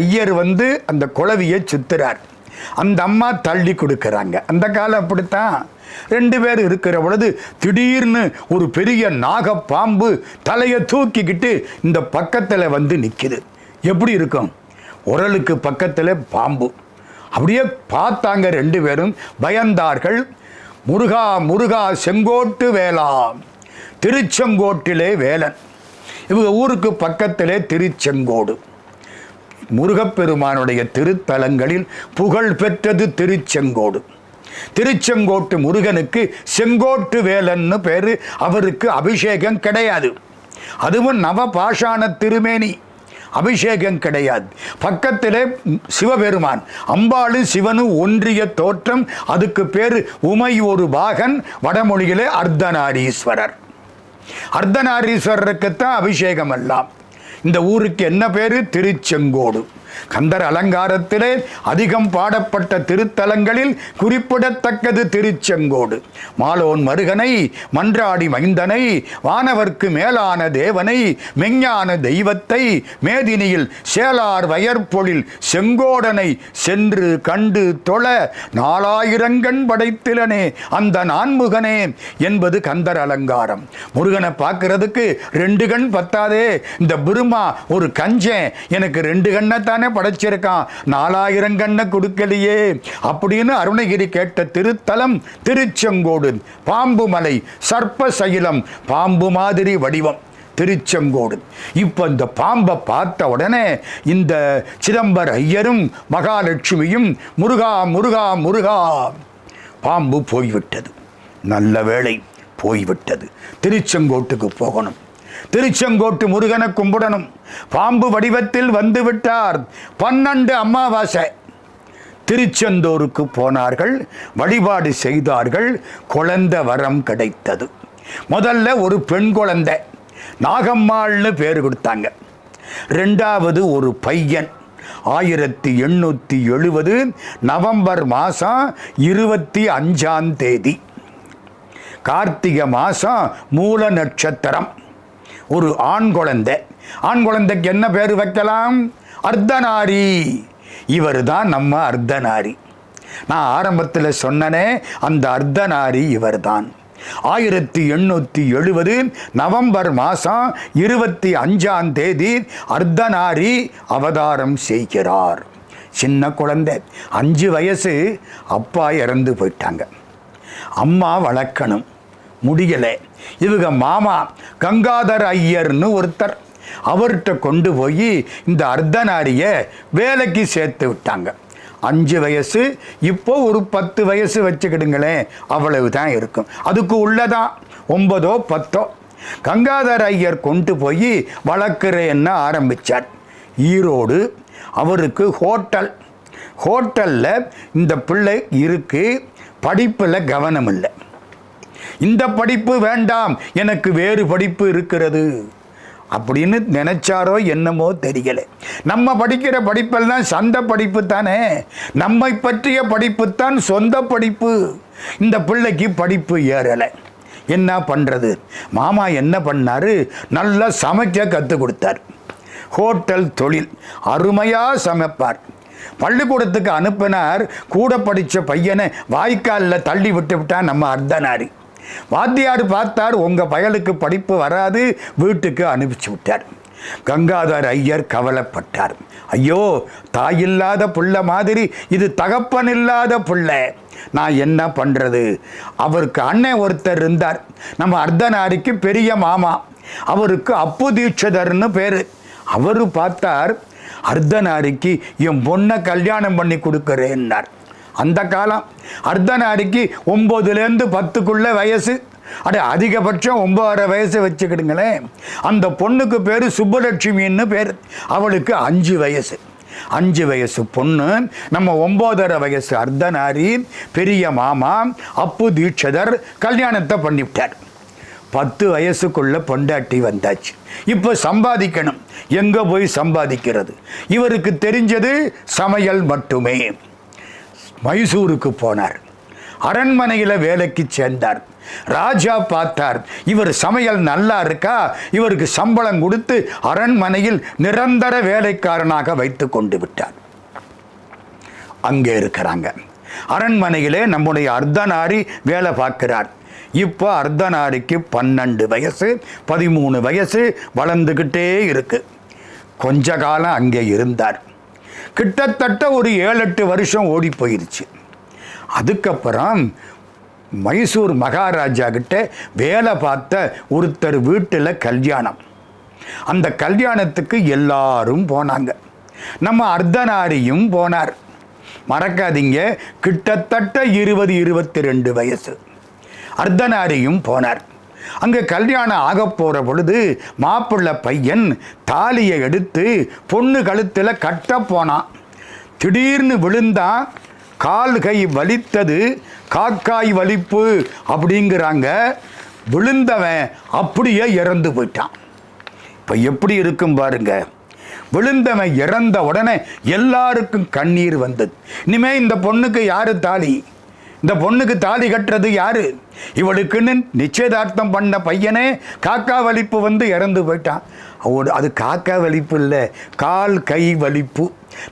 ஐயர் வந்து அந்த குழவியை சுத்துறார். அந்த அம்மா தள்ளி கொடுக்குறாங்க. அந்த காலம் அப்படித்தான். 2 பேர் இருக்கிற பொழுது திடீர்னு ஒரு பெரிய நாகப்பாம்பு தலையை தூக்கிக்கிட்டு இந்த பக்கத்தில் வந்து நிற்கிது. எப்படி இருக்கும்? உரலுக்கு பக்கத்தில் பாம்பு. அப்படியே பார்த்தாங்க 2 பேரும், பயந்தார்கள். முருகா முருகா செங்கோட்டு வேளா, திருச்செங்கோட்டிலே வேலன். இவங்க ஊருக்கு பக்கத்திலே திருச்செங்கோடு. முருகப்பெருமானுடைய திருத்தலங்களில் புகழ் பெற்றது திருச்செங்கோடு. திருச்செங்கோட்டு முருகனுக்கு செங்கோட்டு வேலன்னு பேரு. அவருக்கு அபிஷேகம் கிடையாது. அதுவும் நவபாஷாண திருமேனி, அபிஷேகம் கிடையாது. பக்கத்திலே சிவபெருமான், அம்பாளும் சிவனும் ஒன்றிய தோற்றம். அதுக்கு பேரு உமை ஒரு பாகன், வடமொழியிலே அர்த்தநாரீஸ்வரர். அர்த்தநாரீஸ்வரருக்குத்தான் அபிஷேகம் எல்லாம். இந்த ஊருக்கு என்ன பேரு? திருச்செங்கோடு. கந்தர் அலங்காரத்திலே அதிகம் பாடப்பட்ட திருத்தலங்களில் குறிப்பிடத்தக்கது திருச்செங்கோடு. மாலோன் மருகனை, மன்றாடி மைந்தனை, வானவர்க்கு மேலான தேவனை, மெஞ்ஞான தெய்வத்தை, மேதினியில் சேலார் வயற்பொழில் செங்கோடனை சென்று கண்டு தொழ 4000 படைத்திலனே அந்த நான்முகனே என்பது கந்தர் அலங்காரம். முருகனை பார்க்கறதுக்கு 2 கண் பத்தாதே. இந்த பிரம்மா ஒரு கஞ்சன், எனக்கு 2 கண்ணை படைச்சிருக்கான், 4000 கண்ணை கொடுக்கலையே அப்படின்னு அருணகிரி கேட்ட திருத்தலம் திருச்செங்கோடு. பாம்பு மலை, சர்ப்ப சைலம், பாம்பு மாதிரி வடிவம் திருச்செங்கோடு. இப்போ இந்த பாம்பை பார்த்த உடனே இந்த சிதம்பர ஐயரும் மகாலட்சுமியும் முருகா முருகா முருகா. பாம்பு போய்விட்டது. நல்ல வேளை போய்விட்டது. திருச்செங்கோட்டுக்கு போகணும். திருச்செங்கோட்டு முருகனை கும்பிடணும். பாம்பு வடிவத்தில் வந்து விட்டார். 12 அமாவாசை. திருச்செந்தூருக்கு போனார்கள், வழிபாடு செய்தார்கள். குழந்தை வரம் கிடைத்தது. முதல்ல ஒரு பெண் குழந்தை, நாகம்மாள்னு பேர் கொடுத்தாங்க. 2வது ஒரு பையன். 1870 நவம்பர் மாதம் 25ஆம் தேதி, கார்த்திகை மாதம் மூல நட்சத்திரம். ஒரு ஆண் குழந்தை. ஆண் குழந்தைக்கு என்ன பேர் வைக்கலாம்? அர்த்தநாரி. இவர் தான் நம்ம அர்த்தநாரி. நான் ஆரம்பத்தில் சொன்னனே, அந்த அர்த்தநாரி இவர் தான். 1870 நவம்பர் மாதம் 25ஆம் தேதி அர்த்தநாரி அவதாரம் செய்கிறார். சின்ன குழந்தை, 5 வயசு. அப்பா இறந்து போயிட்டாங்க. அம்மா வளர்க்கணும், முடியலை. இவங்க மாமா கங்காதர ஐயர்னு ஒருத்தர், அவர்கிட்ட கொண்டு போய் இந்த அர்த்தநாரியை வேலைக்கு சேர்த்து விட்டாங்க. 5 வயசு. இப்போ ஒரு 10 வயசு வச்சுக்கிடுங்களேன், அவ்வளவு தான் இருக்கும். அதுக்கு உள்ளதான் 9ஓ 10ஓ. கங்காதர ஐயர் கொண்டு போய் வளர்க்குறேன்னு ஆரம்பித்தார். ஈரோடு அவருக்கு ஹோட்டலில் இந்த பிள்ளை இருக்கு, படிப்பில் கவனம் இல்லை. இந்த படிப்பு வேண்டாம், எனக்கு வேறு படிப்பு இருக்கிறது அப்படின்னு நினைச்சாரோ என்னமோ தெரியலை. நம்ம படிக்கிற படிப்பெல்லாம் சந்த படிப்பு தானே, நம்மை பற்றிய படிப்பு தான் சொந்த படிப்பு. இந்த பிள்ளைக்கு படிப்பு ஏறலை. என்ன பண்ணுறது? மாமா என்ன பண்ணாரு, நல்லா சமைக்க கற்றுக் கொடுத்தார். ஹோட்டல் தொழில் அருமையாக சமைப்பார். பள்ளிக்கூடத்துக்கு அனுப்பினார். கூட படித்த பையனை வாய்க்காலில் தள்ளி விட்டான் நம்ம அர்த்தநாரி. வாத்தியார் பார்த்தார், உங்கள் பயலுக்கு படிப்பு வராது, வீட்டுக்கு அனுப்பிச்சு விட்டார். கங்காதர ஐயர் கவலைப்பட்டார். ஐயோ, தாயில்லாத புள்ள மாதிரி இது தகப்பன் இல்லாத புள்ள, நான் என்ன பண்ணுறது? அவருக்கு அண்ணன் ஒருத்தர் இருந்தார், நம்ம அர்த்தநாரிக்கு பெரிய மாமா. அவருக்கு அப்பு தீட்சிதர்னு பேர். அவர் பார்த்தார், அர்த்தநாரிக்கு என் பொண்ணை கல்யாணம் பண்ணி கொடுக்குறேன்னார். அந்த காலம் அர்த்தநாரிக்கு 9லேருந்து 10க்குள்ள வயசு, அதிகபட்சம் 9.5 வயசு வச்சுக்கிடுங்களேன். அந்த பொண்ணுக்கு பேர் சுப்புலட்சுமின்னு பேர். அவளுக்கு 5 வயசு. 5 வயசு பொண்ணு, நம்ம 9.5 வயசு அர்த்தநாரி, பெரிய மாமா அப்பு தீட்சிதர் கல்யாணத்தை பண்ணிவிட்டார். 10 வயசுக்குள்ள பொண்டாட்டி வந்தாச்சு. இப்போ சம்பாதிக்கணும். எங்கே போய் சம்பாதிக்கிறது? இவருக்கு தெரிஞ்சது சமையல் மட்டுமே. மைசூருக்கு போனார். அரண்மனையில் வேலைக்கு சேர்ந்தார். ராஜா பார்த்தார், இவர் சமையல் நல்லா இருக்கா, இவருக்கு சம்பளம் கொடுத்து அரண்மனையில் நிரந்தர வேலைக்காரனாக வைத்து கொண்டு விட்டார். அங்கே இருக்கிறாங்க அரண்மனையிலே நம்முடைய அர்த்தநாரி வேலை பார்க்கிறார். இப்போ அர்த்தநாரிக்கு 12 வயசு 13 வயசு வளர்ந்துக்கிட்டே இருக்கு. கொஞ்ச காலம் அங்கே இருந்தார். கிட்டத்தட்ட ஒரு 7-8 வருஷம் ஓடி போயிடுச்சு. அதுக்கப்புறம் மைசூர் மகாராஜா கிட்ட வேலை பார்த்த ஒருத்தர் வீட்டில் கல்யாணம். அந்த கல்யாணத்துக்கு எல்லாரும் போனாங்க. நம்ம அர்த்தநாரியும் போனார். மறக்காதீங்க, கிட்டத்தட்ட 20-22 வயசு. அர்த்தநாரியும் போனார். அங்கே கல்யாணம் ஆக போகிற பொழுது மாப்பிள்ளை பையன் தாலியை எடுத்து பொண்ணு கழுத்தில் கட்ட போனான். திடீர்னு விழுந்தான். கால் கை வலித்தது. காக்காய் வலிப்பு அப்படிங்கிறாங்க. விழுந்தவன் அப்படியே இறந்து போயிட்டான். இப்போ எப்படி இருக்கும் பாருங்க. விழுந்தவன் இறந்த உடனே எல்லாருக்கும் கண்ணீர் வந்தது. இனிமே இந்த பொண்ணுக்கு யாரு தாலி? இந்த பொண்ணுக்கு தாலி கட்டுறது யாரு? இவளுக்குன்னு நிச்சயதார்த்தம் பண்ண பையனே காக்கா வலிப்பு வந்து இறந்து போயிட்டான். அது காக்கா வலிப்பு இல்லை, கால் கை வலிப்பு.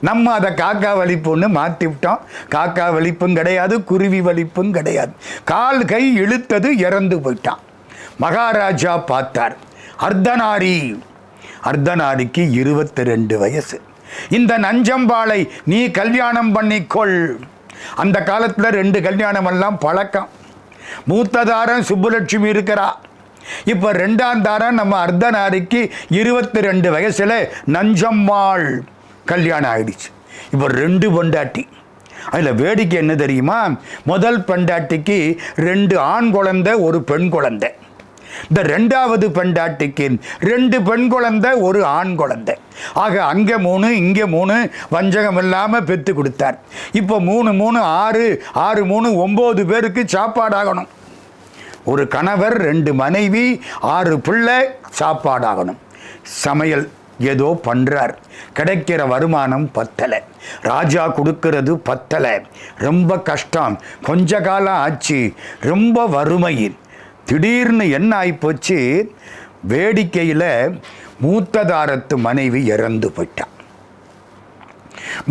நம்ம அதை காக்கா வலிப்புன்னு மாற்றி விட்டோம். காக்கா வலிப்பும் கிடையாது, குருவி வலிப்பும் கிடையாது. கால் கை இழுத்தது, இறந்து போயிட்டான். மகாராஜா பார்த்தார். அர்த்தநாரிக்கு 22 வயசு. இந்த நஞ்சம்பாளை நீ கல்யாணம் பண்ணிக்கொள். அந்த காலத்தில் 2 கல்யாணம் எல்லாம் பழக்கம். மூத்ததாரம் சுப்புலட்சுமி இருக்கிறா. இப்போ 2ஆம் தாரம் நம்ம அர்த்தநாரிக்கு 22 வயசுல நஞ்சம்மாள் கல்யாணம் ஆயிடுச்சு. இப்போ 2 பொண்டாட்டி. அதில் வேடிக்கை என்ன தெரியுமா? முதல் பொண்டாட்டிக்கு 2 ஆண் குழந்தை, 1 பெண் குழந்தை. இந்த 2வது பெண்டாட்டிக்கு 2 பெண் குழந்தை, 1 ஆண் குழந்தை. ஆக அங்கே 3 இங்கே 3 வஞ்சகம் இல்லாமல் பெற்று கொடுத்தார். இப்போ 3 3 6 6 3 9 பேருக்கு சாப்பாடாகணும். ஒரு கணவர், 2 மனைவி, 6 பிள்ளை சாப்பாடாகணும். சமையல் ஏதோ பண்ணுறார். கிடைக்கிற வருமானம் பத்தலை. ராஜா கொடுக்கறது பத்தலை. ரொம்ப கஷ்டம். கொஞ்ச காலம் ஆச்சு. ரொம்ப வறுமை. திடீர்னு என்ன ஆகிப்போச்சு? வேடிக்கையில் மூத்ததாரத்து மனைவி இறந்து போயிட்டான்.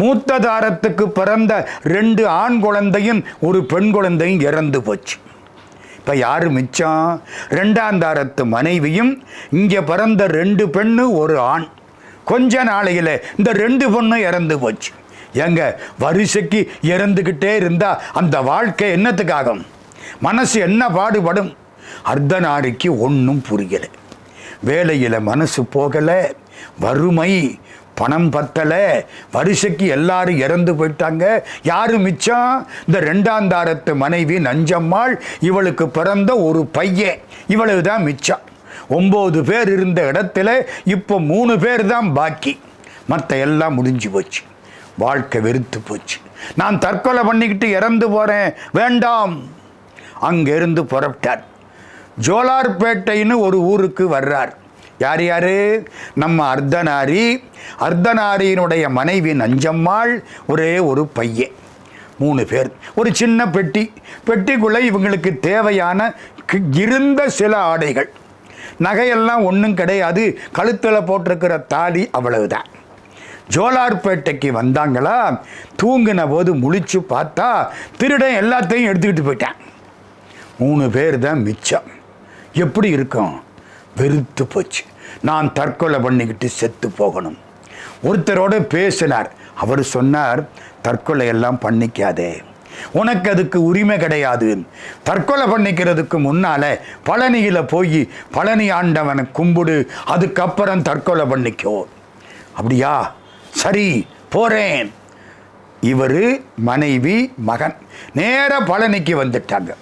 மூத்ததாரத்துக்கு பிறந்த 2 ஆண் குழந்தையும் 1 பெண் குழந்தையும் இறந்து போச்சு. இப்போ யார் மிச்சம்? 2ஆம் தாரத்து மனைவியும் இங்கே பிறந்த 2 பெண்ணு 1 ஆண். கொஞ்ச நாளையில் இந்த 2 பொண்ணும் இறந்து போச்சு. ஏங்க, வரிசைக்கு இறந்துக்கிட்டே இருந்தால் அந்த வாழ்க்கை என்னத்துக்காகும்? மனசு என்ன பாடுபடும்? அர்த்தநாரிக்கு ஒன்றும் புரியலை. வேலையில் மனசு போகலை, வறுமை, பணம் பத்தலை, வரிசைக்கு எல்லாரும் இறந்து போயிட்டாங்க. யாரு மிச்சம்? இந்த 2ஆம் தாரத்து மனைவி நஞ்சம்மாள். இவளுக்கு பிறந்த 1 பையன். இவ்வளவு தான் மிச்சம். 9 பேர் இருந்த இடத்துல இப்போ 3 பேர் தான் பாக்கி. மற்ற எல்லாம் முடிஞ்சு போச்சு. வாழ்க்கை வெறுத்து போச்சு. நான் தற்கொலை பண்ணிக்கிட்டு இறந்து போகிறேன், வேண்டாம். அங்கேருந்து புறப்பட்டார். ஜோலார்பேட்டைன்னு ஒரு ஊருக்கு வர்றார். யார் யார்? நம்ம அர்த்தநாரி, அர்த்தநாரியினுடைய மனைவி நஞ்சம்மாள், ஒரே ஒரு பையன். 3 பேர். ஒரு சின்ன பெட்டி. பெட்டிக்குள்ளே இவங்களுக்கு தேவையான இருந்த சில ஆடைகள், நகையெல்லாம் ஒன்றும் கிடையாது. கழுத்தில் போட்டிருக்கிற தாலி அவ்வளவுதான். ஜோலார்பேட்டைக்கு வந்தாங்களா, தூங்கின போது முழிச்சு பார்த்தா திருடன் எல்லாத்தையும் எடுத்துக்கிட்டு போயிட்டான். 3 பேர் தான் மிச்சம். எப்படி இருக்கும்? வெறுத்து போச்சு. நான் தற்கொலை பண்ணிக்கிட்டு செத்து போகணும். ஒருத்தரோட பேசினார். அவர் சொன்னார், தற்கொலை எல்லாம் பண்ணிக்காதே, உனக்கு அதுக்கு உரிமை கிடையாது. தற்கொலை பண்ணிக்கிறதுக்கு முன்னால பழனியில் போய் பழனி ஆண்டவனை கும்பிடு, அதுக்கப்புறம் தற்கொலை பண்ணிக்கோ. அப்படியா? சரி, போறேன். இவர் மனைவி மகன் நேர பழனிக்கு வந்துட்டாங்க.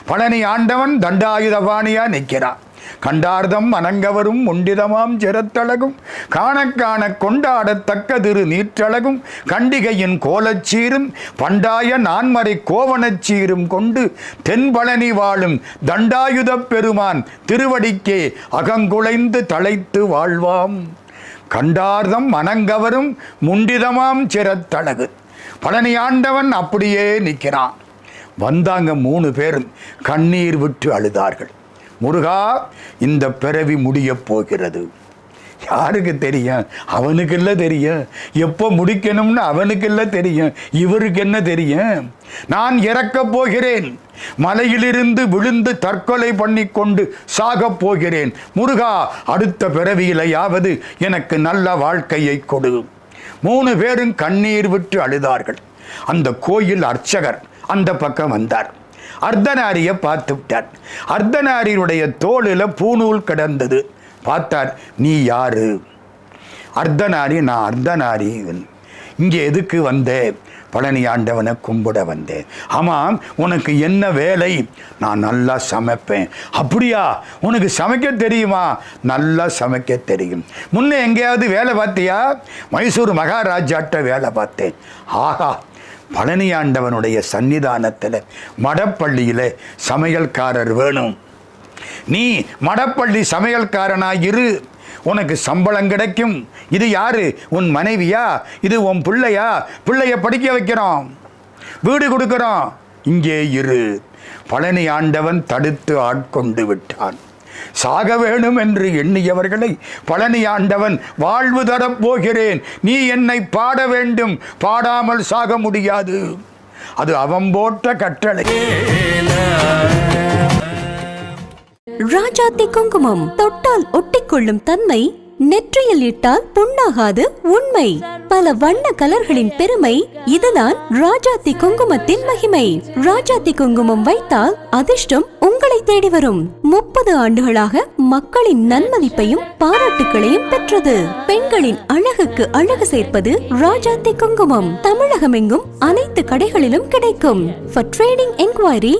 பழனி ஆண்டவன் தண்டாயுதபாணியா நிற்கிறான். கண்டார்தம் அனங்கவரும் முண்டிதமாம் சிரத்தழகும் காண காண கொண்டாடத்தக்க திரு நீற்றழகும் கண்டிகையின் கோலச்சீரும் பண்டாய நான்மறை கோவணச்சீரும் கொண்டு தென்பழனி வாழும் தண்டாயுதப் பெருமான் திருவடிக்கே அகங்குலைந்து தழைத்து வாழ்வாம். கண்டார்தம் அனங்கவரும் முண்டிதமாம் சிரத்தழகு. பழனி ஆண்டவன் அப்படியே நிற்கிறான். வந்தாங்க 3 பேரும் கண்ணீர் விட்டு அழுதார்கள். முருகா, இந்த பிறவி முடிய போகிறது. யாருக்கு தெரியும்? அவனுக்கு இல்லை தெரியும். எப்போ முடிக்கணும்னு அவனுக்கு இல்லை தெரியும். இவருக்கு என்ன தெரியும்? நான் இறக்கப் போகிறேன். மலையிலிருந்து விழுந்து தற்கொலை பண்ணி கொண்டு சாகப் போகிறேன். முருகா, அடுத்த பிறவியிலையாவது எனக்கு நல்ல வாழ்க்கையை கொடு. 3 பேரும் கண்ணீர் விட்டு அழுதார்கள். அந்த கோயில் அர்ச்சகர் அந்த பக்கம் வந்தார். அர்த்தநாரியை பார்த்து விட்டார். அர்த்தநாரியுடைய தோளில் பூநூல் கிடந்தது. பார்த்தார். நீ யாரு? அர்த்தநாரி. நான் அர்த்தநாரி. இங்கே எதுக்கு வந்தேன்? பழனி ஆண்டவனை கும்பிட வந்தேன். ஆமாம், உனக்கு என்ன வேலை? நான் நல்லா சமைப்பேன். அப்படியா? உனக்கு சமைக்க தெரியுமா? நல்லா சமைக்க தெரியும். முன்னே எங்கேயாவது வேலை பார்த்தியா? மைசூர் மகாராஜாட்ட வேலை பார்த்தேன். ஆஹா, பழனி ஆண்டவனுடைய சன்னிதானத்தில் மடப்பள்ளியில் சமையல்காரர் வேணும். நீ மடப்பள்ளி சமையல்காரனாயிரு, உனக்கு சம்பளம் கிடைக்கும். இது யாரு? உன் மனைவியா? இது உன் பிள்ளையா? பிள்ளைய படிக்க வைக்கிறோம், வீடு கொடுக்கிறோம், இங்கே இரு. பழனி ஆண்டவன் தடுத்து ஆட்கொண்டு விட்டான். சாக வேணும் என்று எண்ணியவர்களை பழனி ஆண்டவன் வாழ்வு தரப்போகிறேன், நீ என்னை பாட வேண்டும், பாடாமல் சாக முடியாது. அது அவன் போட்ட கட்டளை. ராஜாத்தி குங்குமம் தொட்டால் ஒட்டிக்கொள்ளும் தன்மை, நெற்றியில் இட்டால் புண்ணாகாது உண்மை. பல வண்ண கலர்களின் பெருமை, இதுதான் ராஜாத்தி குங்குமத்தின் மகிமை. ராஜாத்தி குங்குமம் வைத்தால் அதிர்ஷ்டம் உங்களை தேடி வரும். 30 ஆண்டுகளாக மக்களின் நன்மதிப்பையும் பாராட்டுகளையும் பெற்றது. பெண்களின் அழகுக்கு அழகு சேர்ப்பது ராஜாத்தி குங்குமம். தமிழகமெங்கும் அனைத்து கடைகளிலும் கிடைக்கும். For trading enquiry